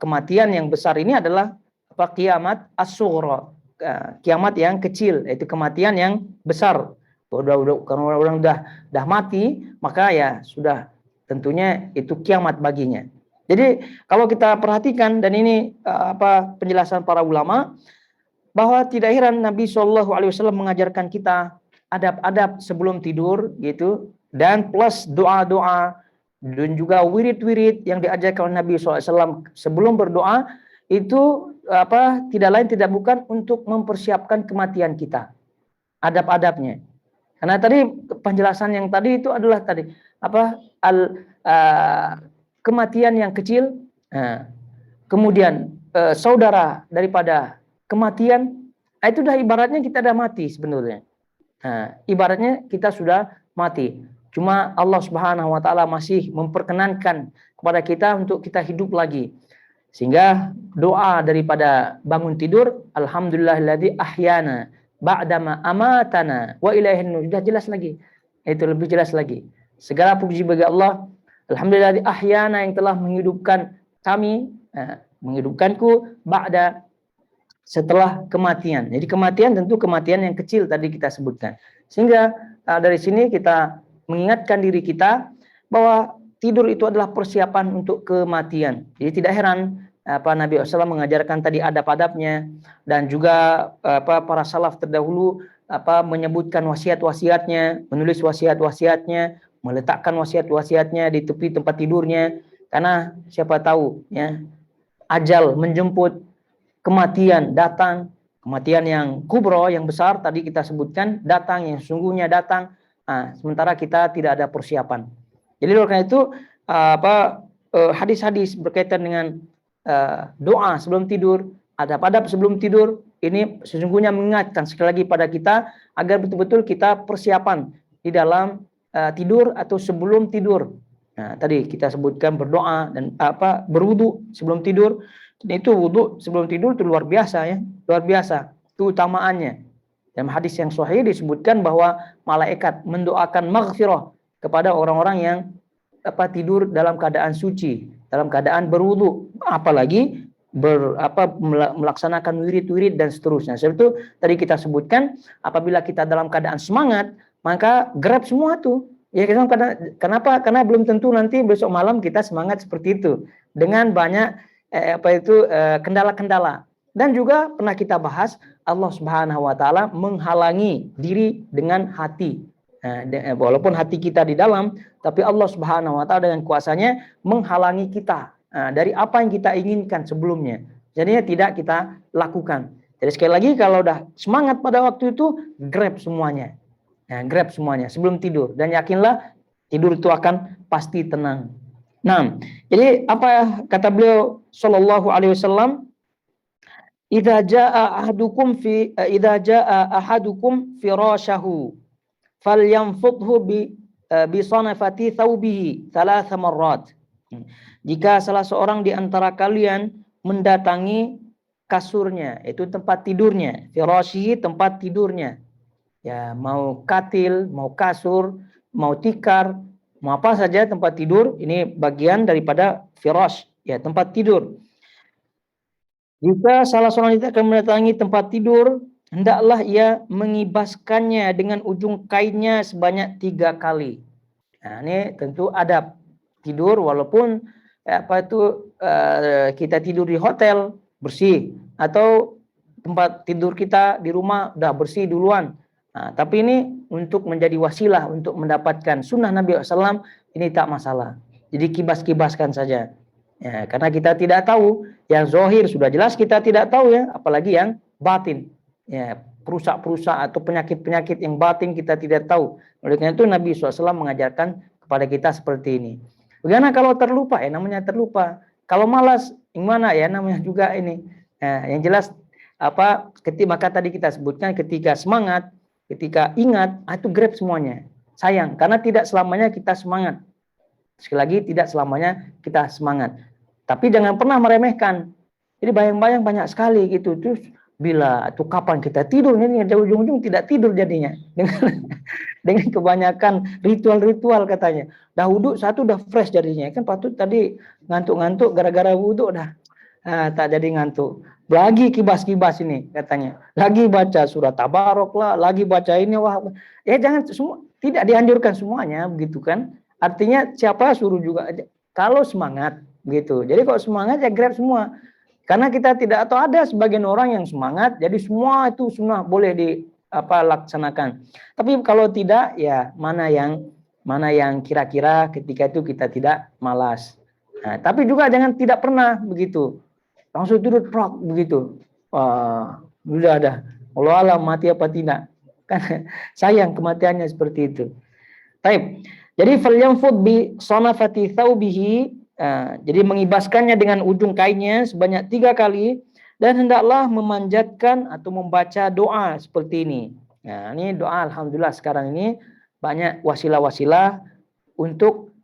kematian yang besar ini adalah kiamat as-sughra, kiamat yang kecil, yaitu kematian yang besar. Kalau orang udah mati, maka ya sudah, tentunya itu kiamat baginya. Jadi kalau kita perhatikan, dan ini penjelasan para ulama, bahwa tidak heran Nabi SAW mengajarkan kita adab-adab sebelum tidur gitu, dan plus doa-doa dan juga wirid-wirid yang diajarkan oleh Nabi SAW sebelum berdoa itu tidak lain tidak bukan untuk mempersiapkan kematian kita, adab-adabnya. Karena tadi penjelasan yang tadi itu adalah tadi kematian yang kecil, kemudian saudara daripada kematian, itu dah ibaratnya kita dah mati sebenarnya. Ibaratnya kita sudah mati. Cuma Allah Subhanahu wa taala masih memperkenankan kepada kita untuk kita hidup lagi. Sehingga doa daripada bangun tidur, alhamdulillahilladzi ahyana ba'dama amatana wa ilaihin nusyur, sudah jelas lagi. Itu lebih jelas lagi. Segala puji bagi Allah, alhamdulillahilladzi ahyana, yang telah menghidupkan kami, menghidupkanku ba'da, setelah kematian. Jadi kematian tentu kematian yang kecil tadi kita sebutkan. Sehingga dari sini kita mengingatkan diri kita bahwa tidur itu adalah persiapan untuk kematian. Jadi tidak heran Nabi SAW mengajarkan tadi adab-adabnya, dan juga para salaf terdahulu menyebutkan wasiat-wasiatnya, menulis wasiat-wasiatnya, meletakkan wasiat-wasiatnya di tepi tempat tidurnya, karena siapa tahu ya ajal menjemput, kematian datang, kematian yang kubro, yang besar tadi kita sebutkan datang, yang sungguhnya datang, sementara kita tidak ada persiapan. Jadi oleh karena itu hadis-hadis berkaitan dengan doa sebelum tidur, adab-adab sebelum tidur, ini sesungguhnya mengingatkan sekali lagi pada kita agar betul-betul kita persiapan di dalam tidur atau sebelum tidur. Tadi kita sebutkan berdoa dan berwudu sebelum tidur. Dan itu wudu sebelum tidur itu luar biasa ya, luar biasa keutamaannya. Dalam hadis yang sahih disebutkan bahwa malaikat mendoakan maghfirah kepada orang-orang yang tidur dalam keadaan suci, dalam keadaan berwudu, apalagi melaksanakan wirid-wirid dan seterusnya. Sebab itu tadi kita sebutkan, apabila kita dalam keadaan semangat, maka grab semua tuh. Ya, kenapa? Karena belum tentu nanti besok malam kita semangat seperti itu dengan banyak kendala-kendala. Dan juga pernah kita bahas, Allah Subhanahu wa taala menghalangi diri dengan hati. Walaupun hati kita di dalam, tapi Allah Subhanahu wa taala dengan kuasanya menghalangi kita dari apa yang kita inginkan sebelumnya. Jadinya tidak kita lakukan. Jadi sekali lagi, kalau udah semangat pada waktu itu, grab semuanya. Grab semuanya sebelum tidur, dan yakinlah tidur itu akan pasti tenang. Nah, jadi apa kata beliau sallallahu alaihi wasallam? Idza jaa ahadukum firashahu falyanfudhu bi sanafati thawbihi 3 marrat. Jika salah seorang di antara kalian mendatangi kasurnya, itu tempat tidurnya, firashihi tempat tidurnya. Ya, mau katil, mau kasur, mau tikar, mau apa saja tempat tidur, ini bagian daripada firash, ya, tempat tidur. Jika salah seorang itu akan mendatangi tempat tidur, hendaklah ia mengibaskannya dengan ujung kainnya sebanyak 3 kali. Nah, ini tentu adab tidur, walaupun kita tidur di hotel bersih, atau tempat tidur kita di rumah udah bersih duluan. Tapi ini untuk menjadi wasilah untuk mendapatkan sunnah Nabi SAW, ini tak masalah. Jadi kibas-kibaskan saja. Ya, karena kita tidak tahu, yang zahir sudah jelas kita tidak tahu ya, apalagi yang batin. Ya, perusak-perusak atau penyakit-penyakit yang batin kita tidak tahu. Oleh karena itu Nabi SAW mengajarkan kepada kita seperti ini. Bagaimana kalau terlupa? Ya namanya terlupa. Kalau malas, gimana ya namanya juga ini. Yang jelas maka tadi kita sebutkan ketika semangat, ketika ingat, itu grab semuanya. Sayang, karena tidak selamanya kita semangat. Sekali lagi, tidak selamanya kita semangat. Tapi jangan pernah meremehkan. Jadi bayang-bayang banyak sekali gitu. Terus bila tuh kapan kita tidur, ini ada ujung-ujung tidak tidur jadinya. Dengan kebanyakan ritual-ritual katanya. Dah wudhu satu dah fresh jadinya. Kan patut tadi ngantuk-ngantuk gara-gara wudhu dah. Tak jadi ngantuk. Lagi kibas-kibas ini katanya. Lagi baca surat Tabarok lah, lagi baca ini wah. Ya jangan semua, tidak dianjurkan semuanya begitu kan. Artinya siapa suruh juga kalau semangat gitu. Jadi kalau semangat ya grab semua. Karena kita tidak, atau ada sebagian orang yang semangat, jadi semua itu sunnah boleh laksanakan. Tapi kalau tidak, ya mana yang kira-kira ketika itu kita tidak malas. Nah, tapi juga jangan tidak pernah begitu, langsung tidur prok begitu. Udah ada, Allah alam mati apa tidak? Kan sayang kematiannya seperti itu. Taib. Jadi falyamfud bi sanafati thawbihi. Jadi mengibaskannya dengan ujung kainnya sebanyak 3 kali dan hendaklah memanjatkan atau membaca doa seperti ini. Nah, ini doa alhamdulillah sekarang ini banyak wasilah-wasilah untuk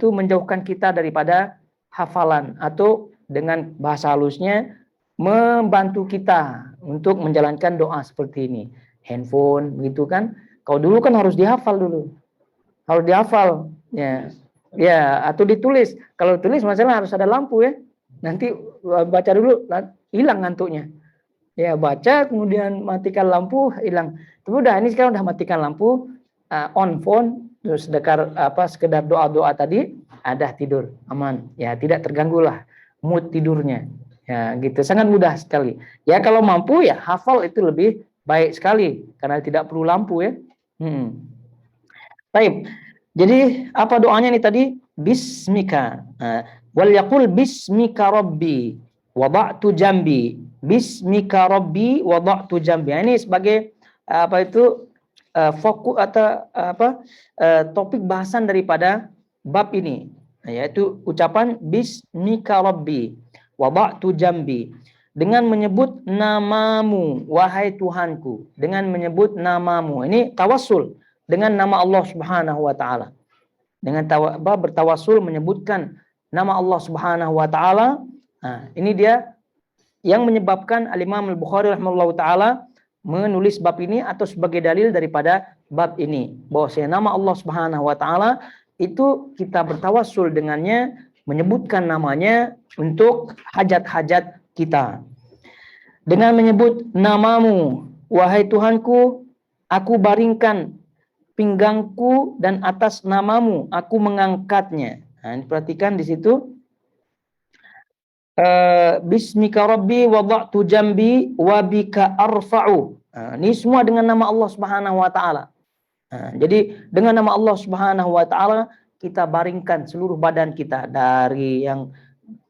menjauhkan kita daripada hafalan atau dengan bahasa halusnya membantu kita untuk menjalankan doa seperti ini. Handphone begitu kan. Kalau dulu kan harus dihafal dulu. Harus dihafal ya. Ya, atau ditulis. Kalau tulis masalah harus ada lampu ya. Nanti baca dulu, hilang ngantuknya. Ya, baca kemudian matikan lampu, hilang. Udah, ini sekarang udah matikan lampu, on phone, terus sekedar doa-doa tadi, ada tidur, aman. Ya, tidak terganggu lah mood tidurnya. Ya, gitu. Sangat mudah sekali. Ya, kalau mampu ya hafal itu lebih baik sekali karena tidak perlu lampu ya. Baik. Jadi apa doanya nih tadi? Bismika. Wal yaqul bismika rabbi wada'tu jambi. Bismika rabbi wada'tu jambi. Ini sebagai fokus atau topik bahasan daripada bab ini, yaitu ucapan bismika rabbi wada'tu jambi. Dengan menyebut namamu wahai Tuhanku. Dengan menyebut namamu. Ini tawassul dengan nama Allah Subhanahu wa taala. Dengan bertawasul menyebutkan nama Allah Subhanahu wa taala. Ini dia yang menyebabkan Al-Imam Al-Bukhari rahimahullahu taala menulis bab ini atau sebagai dalil daripada bab ini, bahwasanya nama Allah Subhanahu wa taala itu kita bertawasul dengannya, menyebutkan namanya untuk hajat-hajat kita. Dengan menyebut namamu wahai Tuhanku, aku baringkan pinggangku dan atas namamu aku mengangkatnya. Nah, perhatikan di situ. Bismika rabbi wada'tu jambi wa bika arfa'u. Ini semua dengan nama Allah Subhanahu wa taala. Jadi dengan nama Allah Subhanahu wa taala kita baringkan seluruh badan kita, dari yang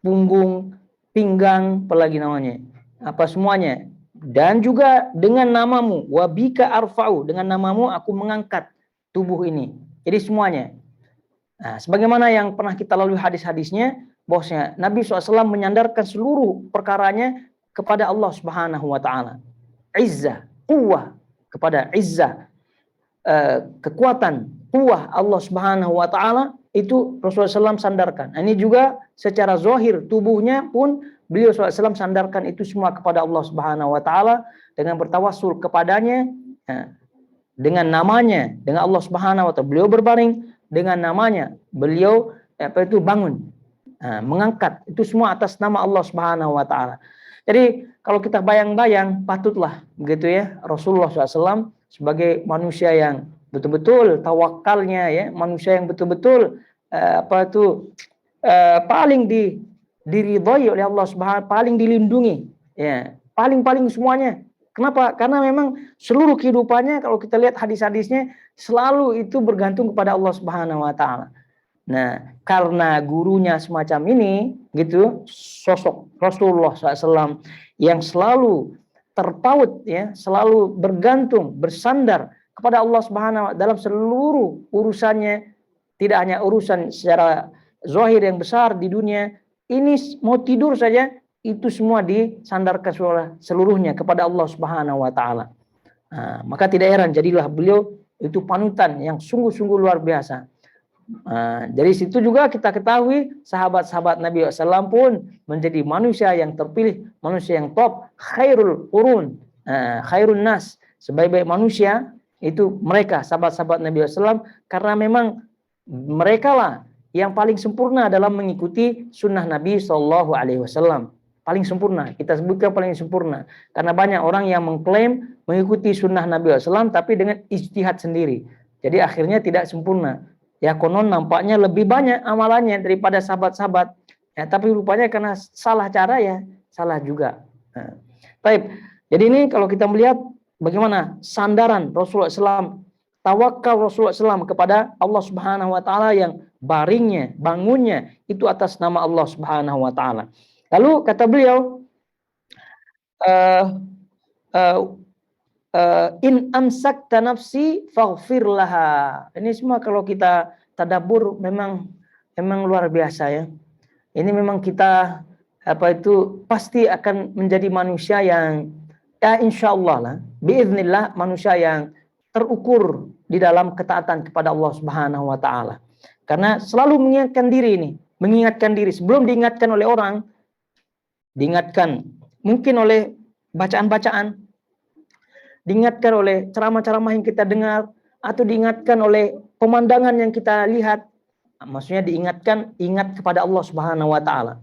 punggung, pinggang, apalagi namanya, apa semuanya. Dan juga dengan namamu, wa bika arfa'u, dengan namamu aku mengangkat tubuh ini. Jadi semuanya. Nah, sebagaimana yang pernah kita lalui hadis-hadisnya, bahwasanya Nabi SAW menyandarkan seluruh perkaranya kepada Allah Subhanahu wa taala. Izzah, quwwah, kepada izzah, kekuatan, quwwah Allah Subhanahu wa taala itu Rasulullah SAW sandarkan. Ini juga secara zahir tubuhnya pun beliau SAW sandarkan itu semua kepada Allah Subhanahu wa taala dengan bertawassul kepadanya. Dengan namanya, dengan Allah Subhanahu wa taala beliau berbaring, dengan namanya beliau bangun, mengangkat, itu semua atas nama Allah Subhanahu wa taala. Jadi kalau kita bayang-bayang, patutlah begitu ya, Rasulullah SAW sebagai manusia yang betul-betul tawakalnya ya, manusia yang betul-betul paling diridhai oleh Allah Subhanahu, paling dilindungi ya, paling semuanya. Kenapa? Karena memang seluruh kehidupannya kalau kita lihat hadis-hadisnya selalu itu bergantung kepada Allah Subhanahu wa taala. Nah, karena gurunya semacam ini gitu, sosok Rasulullah SAW yang selalu terpaut ya, selalu bergantung, bersandar kepada Allah Subhanahu wa taala dalam seluruh urusannya, tidak hanya urusan secara zahir yang besar di dunia, ini mau tidur saja itu semua disandarkan seluruhnya kepada Allah Subhanahu wa taala. Maka tidak heran jadilah beliau itu panutan yang sungguh-sungguh luar biasa. Dari situ juga kita ketahui sahabat-sahabat Nabi SAW pun menjadi manusia yang terpilih, manusia yang top, khairul qurun, khairun nas, sebaik-baik manusia itu mereka sahabat-sahabat Nabi SAW, karena memang mereka lah yang paling sempurna dalam mengikuti sunnah Nabi SAW. Paling sempurna, kita sebutkan paling sempurna, karena banyak orang yang mengklaim mengikuti sunnah Nabi SAW tapi dengan ijtihad sendiri, jadi akhirnya tidak sempurna. Ya konon nampaknya lebih banyak amalannya daripada sahabat-sahabat, ya, tapi rupanya karena salah cara ya salah juga. Baik, jadi ini kalau kita melihat bagaimana sandaran Rasulullah SAW, tawakal Rasulullah SAW kepada Allah Subhanahu Wa Taala yang baringnya, bangunnya itu atas nama Allah Subhanahu Wa Taala. Lalu kata beliau, in amsakta nafsi faghfir laha. Ini semua kalau kita tadabbur memang luar biasa ya. Ini memang kita pasti akan menjadi manusia yang ya insyaallah lah, biiznillah manusia yang terukur di dalam ketaatan kepada Allah Subhanahu Wa Taala. Karena selalu mengingatkan diri sebelum diingatkan oleh orang, diingatkan mungkin oleh bacaan-bacaan, diingatkan oleh ceramah-ceramah yang kita dengar, atau diingatkan oleh pemandangan yang kita lihat. Maksudnya ingat kepada Allah Subhanahu Wa Taala.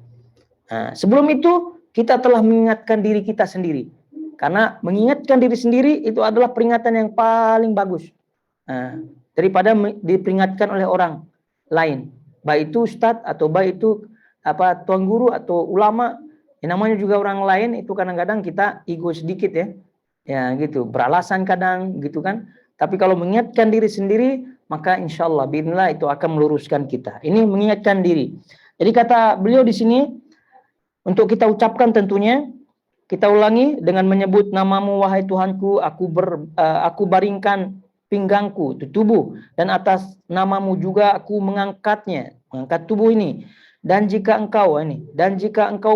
Sebelum itu kita telah mengingatkan diri kita sendiri, karena mengingatkan diri sendiri itu adalah peringatan yang paling bagus daripada diperingatkan oleh orang lain, baik itu ustadz atau baik itu tuan guru atau ulama. Namanya juga orang lain itu kadang-kadang kita ego sedikit ya gitu, beralasan kadang gitu kan. Tapi kalau mengingatkan diri sendiri, maka insya Allah bismillah itu akan meluruskan kita. Ini mengingatkan diri. Jadi kata beliau di sini, untuk kita ucapkan tentunya, kita ulangi dengan menyebut namamu wahai Tuhanku, aku baringkan pinggangku, tubuh, dan atas namamu juga aku mengangkat tubuh ini. Dan jika engkau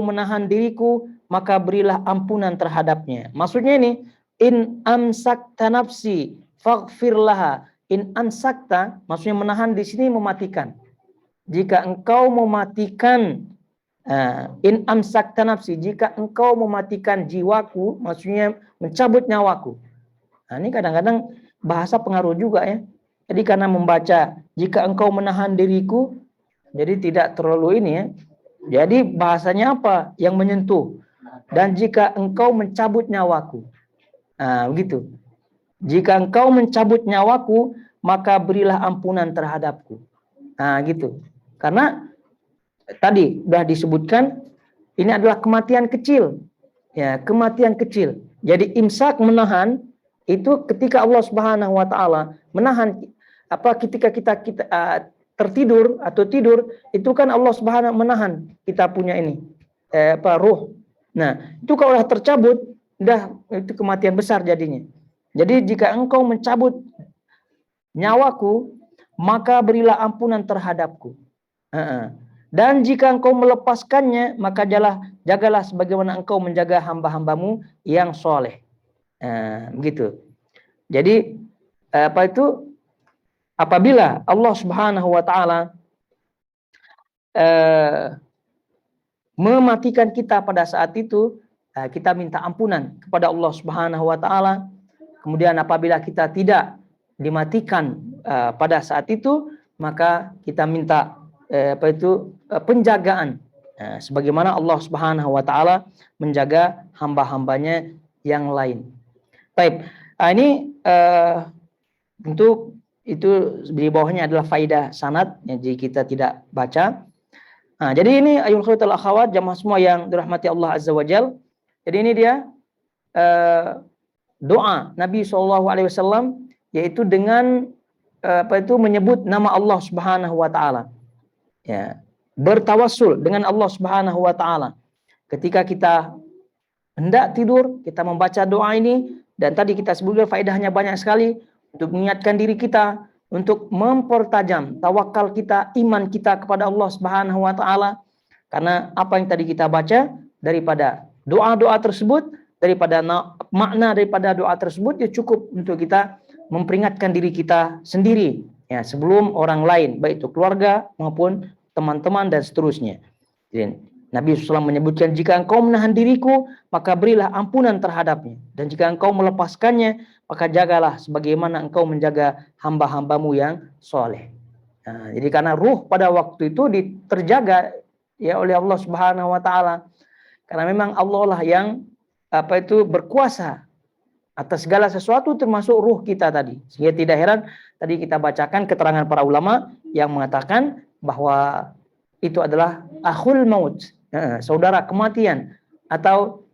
menahan diriku, maka berilah ampunan terhadapnya. Maksudnya ini, in amsakta nafsi faghfir laha. In amsakta maksudnya menahan, di sini mematikan. Jika engkau mematikan, in amsakta nafsi, jika engkau mematikan jiwaku, maksudnya mencabut nyawaku. Ini kadang-kadang bahasa pengaruh juga ya. Jadi karena membaca jika engkau menahan diriku, jadi tidak terlalu ini ya. Jadi bahasanya apa? Yang menyentuh. Dan jika engkau mencabut nyawaku. Begitu. Jika engkau mencabut nyawaku, maka berilah ampunan terhadapku. Gitu. Karena tadi sudah disebutkan ini adalah kematian kecil. Ya, kematian kecil. Jadi imsak, menahan, itu ketika Allah Subhanahu Wa Taala menahan, ketika kita tertidur atau tidur, itu kan Allah Subhanahu menahan kita punya ini ruh. Nah, itu kalau sudah tercabut, itu kematian besar jadinya. Jadi jika engkau mencabut nyawaku, maka berilah ampunan terhadapku. Dan jika engkau melepaskannya, maka jagalah sebagaimana engkau menjaga hamba-hambamu yang soleh. Begitu. Jadi apabila Allah Subhanahu Wa Taala mematikan kita pada saat itu, kita minta ampunan kepada Allah Subhanahu Wa Taala. Kemudian apabila kita tidak dimatikan pada saat itu, maka kita minta penjagaan, sebagaimana Allah Subhanahu Wa Taala menjaga hamba-hambanya yang lain. Baik, ini untuk itu di bawahnya adalah faidah sanad, jadi kita tidak baca. Jadi ini ayul khaitul akhawat, jamaah semua yang dirahmati Allah Azza wa Jal. Jadi ini dia doa Nabi SAW, yaitu dengan menyebut nama Allah Subhanahu Wa Taala. Ya, bertawassul dengan Allah Subhanahu Wa Taala. Ketika kita hendak tidur, kita membaca doa ini, dan tadi kita sebutkan faedahnya banyak sekali untuk mengingatkan diri kita, untuk mempertajam tawakal kita, iman kita kepada Allah Subhanahu Wa Taala. Karena apa yang tadi kita baca daripada doa-doa tersebut, daripada makna daripada doa tersebut, ya cukup untuk kita memperingatkan diri kita sendiri Ya, sebelum orang lain, baik itu keluarga maupun teman-teman dan seterusnya. Jadi, Nabi SAW menyebutkan, jika engkau menahan diriku, maka berilah ampunan terhadapnya. Dan jika engkau melepaskannya, maka jagalah sebagaimana engkau menjaga hamba-hambamu yang soleh. Nah, jadi karena ruh pada waktu itu terjaga ya oleh Allah Subhanahu Wa Taala. Karena memang Allah lah yang berkuasa atas segala sesuatu termasuk ruh kita tadi. Sehingga tidak heran tadi kita bacakan keterangan para ulama yang mengatakan bahwa itu adalah akhul maut, saudara kematian atau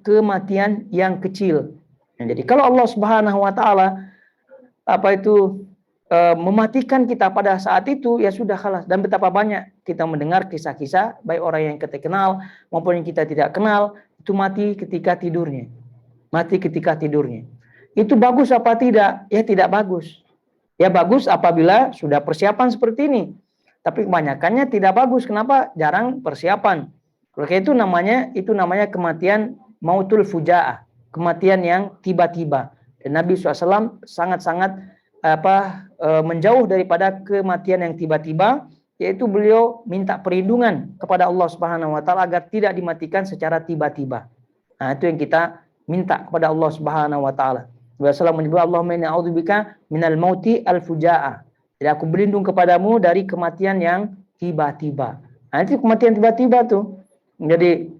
kematian yang kecil. Nah, jadi kalau Allah Subhanahu Wa Taala mematikan kita pada saat itu, ya sudah kalah. Dan betapa banyak kita mendengar kisah-kisah baik orang yang kita kenal maupun yang kita tidak kenal itu mati ketika tidurnya. Mati ketika tidurnya. Itu bagus apa tidak? Ya tidak bagus. Ya bagus apabila sudah persiapan seperti ini. Tapi kebanyakannya tidak bagus. Kenapa? Jarang persiapan. Oleh itu namanya kematian mautul fuja'ah, kematian yang tiba-tiba. Dan Nabi SAW sangat-sangat menjauh daripada kematian yang tiba-tiba, yaitu beliau minta perlindungan kepada Allah Subhanahu Wa Taala agar tidak dimatikan secara tiba-tiba. Nah, itu yang kita minta kepada Allah Subhanahu Wa Taala. Rasulullah menyebut, Allahumma inni a'udzubika minal mauti al-fuja'ah. Jadi aku berlindung kepadamu dari kematian yang tiba-tiba. Nah, itu kematian tiba-tiba tuh. Jadi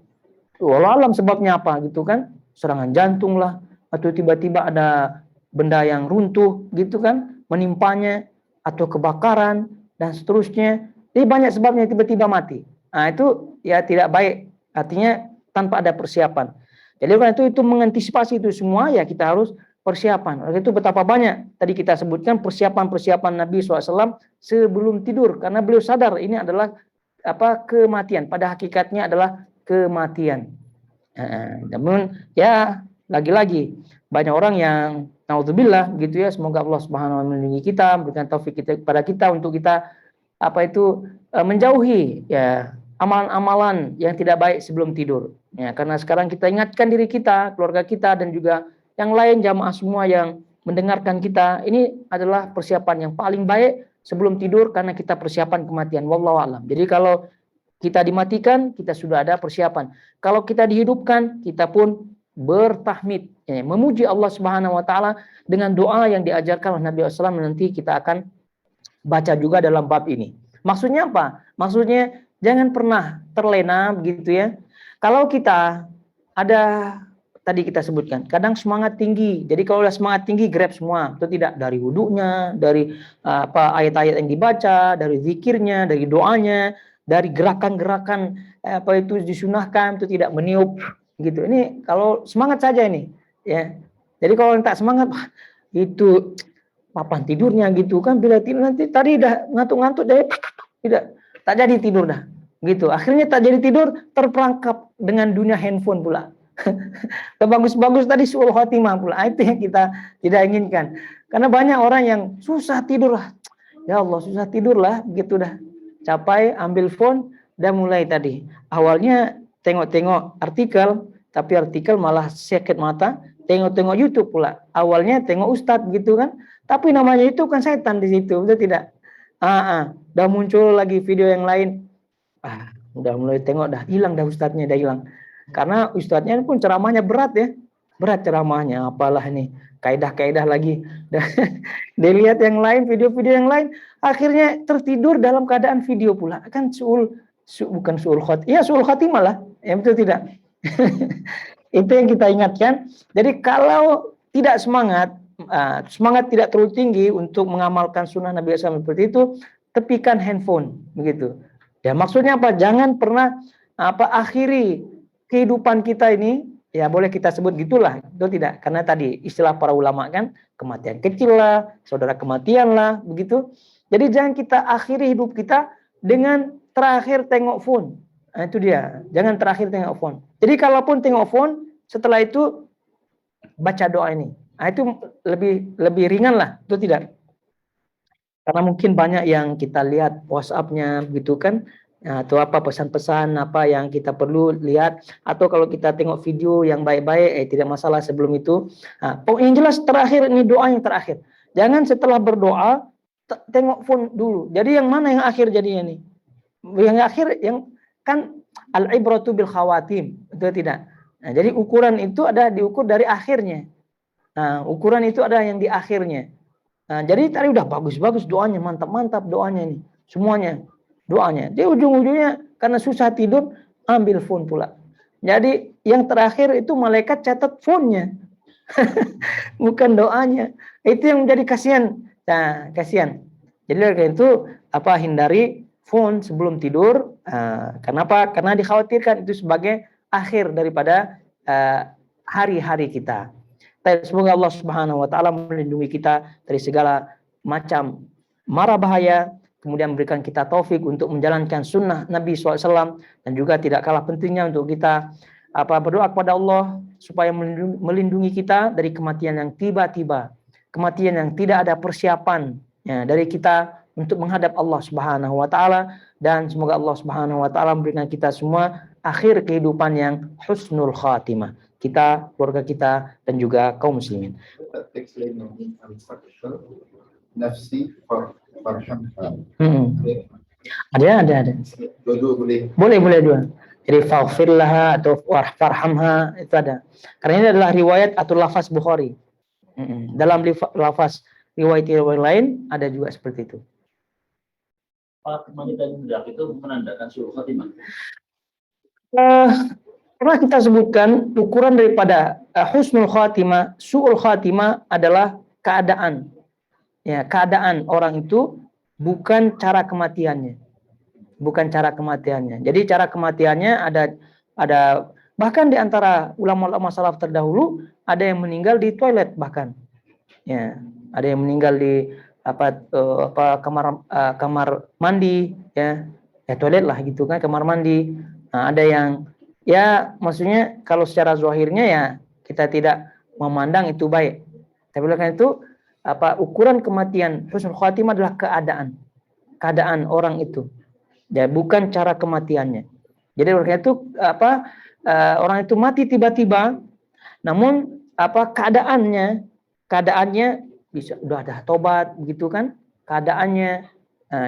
wallahu alam sebabnya apa gitu kan? Serangan jantung lah, atau tiba-tiba ada benda yang runtuh gitu kan, menimpanya, atau kebakaran dan seterusnya. Jadi banyak sebabnya tiba-tiba mati. Nah, itu ya tidak baik. Artinya tanpa ada persiapan. Jadi karena itu mengantisipasi itu semua, ya kita harus persiapan. Oleh itu betapa banyak tadi kita sebutkan persiapan Nabi SAW sebelum tidur, karena beliau sadar ini adalah kematian. Pada hakikatnya adalah kematian. Namun ya lagi-lagi banyak orang yang naudzubillah gitu ya, semoga Allah Subhanahu wa taala melindungi kita, memberikan taufik kepada kita untuk kita menjauhi ya amalan-amalan yang tidak baik sebelum tidur. Ya, karena sekarang kita ingatkan diri kita, keluarga kita dan juga yang lain, jamaah semua yang mendengarkan kita, ini adalah persiapan yang paling baik sebelum tidur karena kita persiapan kematian. Wallahu a'lam. Jadi kalau kita dimatikan, kita sudah ada persiapan. Kalau kita dihidupkan, kita pun bertahmid, ya, memuji Allah Subhanahu Wa Taala dengan doa yang diajarkan oleh Nabi SAW. Nanti kita akan baca juga dalam bab ini. Maksudnya apa? Maksudnya jangan pernah terlena begitu ya. Kalau kita ada tadi kita sebutkan, kadang semangat tinggi. Jadi kalau udah semangat tinggi, grab semua. Itu tidak dari wudunya, dari ayat-ayat yang dibaca, dari zikirnya, dari doanya, dari gerakan-gerakan itu disunahkan, itu tidak meniup gitu. Ini kalau semangat saja ini, ya. Jadi kalau tak semangat, itu papan tidurnya gitu kan, bila tidur nanti tadi udah ngantuk-ngantuk deh, tidak tak jadi tidur dah. Gitu. Akhirnya tak jadi tidur, terperangkap dengan dunia handphone pula. Bagus-bagus tadi suul khotimah pula. Itu yang kita tidak inginkan. Karena banyak orang yang susah tidur lah. Ya Allah, susah tidur lah, begitu dah. Capai, ambil phone, dan mulai tadi. Awalnya tengok-tengok artikel, tapi artikel malah sakit mata. Tengok-tengok YouTube pula. Awalnya tengok ustadz gitu kan. Tapi namanya itu kan setan di situ, betul tidak? Udah muncul lagi video yang lain. Udah mulai tengok, dah hilang dah ustadznya, dah hilang. Karena ustadznya pun ceramahnya berat ya. Berat ceramahnya, apalah ini. Kaidah-kaidah lagi. Dia lihat yang lain, video-video yang lain. Akhirnya tertidur dalam keadaan video pula. Kan bukan suul khotimah. Iya suul khotimah lah. Ya betul tidak? Itu yang kita ingatkan. Jadi kalau tidak semangat tidak terlalu tinggi untuk mengamalkan sunnah Nabi SAW seperti itu, tepikan handphone. Begitu. Ya maksudnya apa? Jangan pernah akhiri kehidupan kita ini, ya boleh kita sebut gitulah, itu tidak, karena tadi istilah para ulama kan kematian kecil lah, saudara kematian lah, begitu. Jadi jangan kita akhiri hidup kita dengan terakhir tengok phone. Nah, itu dia, jangan terakhir tengok phone. Jadi kalaupun tengok phone, setelah itu baca doa ini. Nah, itu lebih ringan lah, itu tidak. Karena mungkin banyak yang kita lihat WhatsApp-nya gitu kan, atau pesan-pesan yang kita perlu lihat, atau kalau kita tengok video yang baik-baik tidak masalah sebelum itu. Yang jelas terakhir ini doa yang terakhir. Jangan setelah berdoa tengok phone dulu. Jadi yang mana yang akhir jadinya nih? Yang akhir yang kan al-ibratu bil khawatim, itu tidak. Nah, jadi ukuran itu ada diukur dari akhirnya. Nah, ukuran itu ada yang di akhirnya. Nah, jadi tadi udah bagus-bagus doanya, mantap-mantap doanya nih. Semuanya doanya. Dia ujung-ujungnya karena susah tidur, ambil phone pula. Jadi yang terakhir itu malaikat catat phone-nya. Bukan doanya. Itu yang menjadi kasihan. Nah, kasihan. Jadi karena itu hindari phone sebelum tidur. Kenapa? Karena dikhawatirkan itu sebagai akhir daripada hari-hari kita. Semoga Allah Subhanahu wa taala melindungi kita dari segala macam mara bahaya, kemudian memberikan kita taufik untuk menjalankan sunnah Nabi SAW, dan juga tidak kalah pentingnya untuk kita berdoa kepada Allah supaya melindungi kita dari kematian yang tiba-tiba, kematian yang tidak ada persiapan dari kita untuk menghadap Allah Subhanahu wa taala, dan semoga Allah Subhanahu wa taala memberikan kita semua akhir kehidupan yang husnul khatimah, kita, keluarga kita, dan juga kaum muslimin. Nafsi farhamha. Ada. Dua boleh. Boleh dua. Jadi faghfir laha atau farhamha itu ada. Karena ini adalah riwayat atau lafaz Bukhari. Dalam lafaz riwayat lain ada juga seperti itu. Kematian hendak itu menandakan suul khatimah. Pernah kita sebutkan ukuran daripada husnul khatimah, suul khatimah adalah keadaan. Ya, keadaan orang itu bukan cara kematiannya. Bukan cara kematiannya. Jadi cara kematiannya ada bahkan di antara ulama-ulama salaf terdahulu ada yang meninggal di toilet bahkan. Ya, ada yang meninggal di kamar mandi, ya toilet lah gitu kan, kamar mandi. Nah, ada yang ya maksudnya kalau secara zahirnya ya kita tidak memandang itu baik. Tapi karena itu ukuran kematian husnul khatimah adalah keadaan orang itu. Ya, bukan cara kematiannya. Jadi karena itu orang itu mati tiba-tiba, namun keadaannya bisa udah ada tobat begitu kan, keadaannya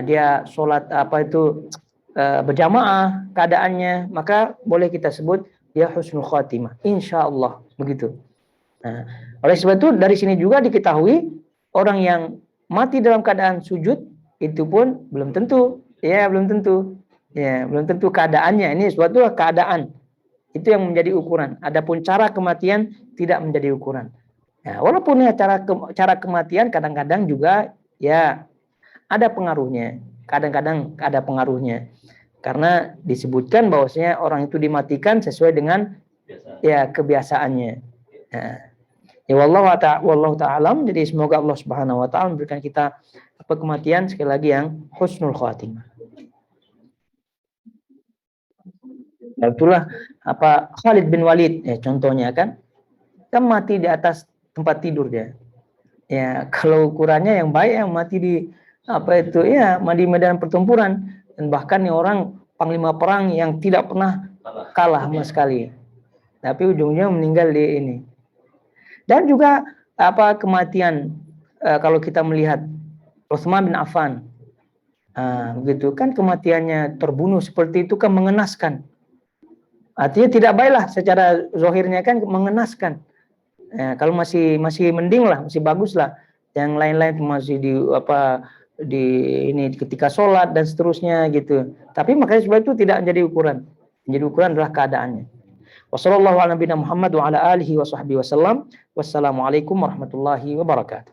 dia sholat berjamaah keadaannya, maka boleh kita sebut dia husnul khatimah, insyaallah begitu. Nah, oleh sebab itu dari sini juga diketahui orang yang mati dalam keadaan sujud itu pun belum tentu keadaannya. Ini suatu keadaan itu yang menjadi ukuran. Adapun cara kematian tidak menjadi ukuran. Ya, walaupun ya cara kematian kadang-kadang juga ya ada pengaruhnya. Kadang-kadang ada pengaruhnya. Karena disebutkan bahwasanya orang itu dimatikan sesuai dengan kebiasaannya. Ya wallahu ta'ala. Jadi semoga Allah Subhanahu wa taala memberikan kita kematian sekali lagi yang husnul khatimah. Nah, itulah Khalid bin Walid contohnya kan mati di atas tempat tidur dia. Ya, kalau ukurannya yang baik yang mati di mati medan pertempuran, dan bahkan orang panglima perang yang tidak pernah kalah sama sekali. Tapi ujungnya meninggal di ini. Dan juga kematian kalau kita melihat Utsman bin Affan, begitu kan kematiannya terbunuh seperti itu kan mengenaskan. Artinya tidak baiklah secara zahirnya kan mengenaskan. Ya, kalau masih mending lah, masih bagus lah. Yang lain-lain masih ketika sholat dan seterusnya gitu. Tapi makanya sebab itu tidak menjadi ukuran. Menjadi ukuran adalah keadaannya. Wassalamualaikum warahmatullahi wabarakatuh.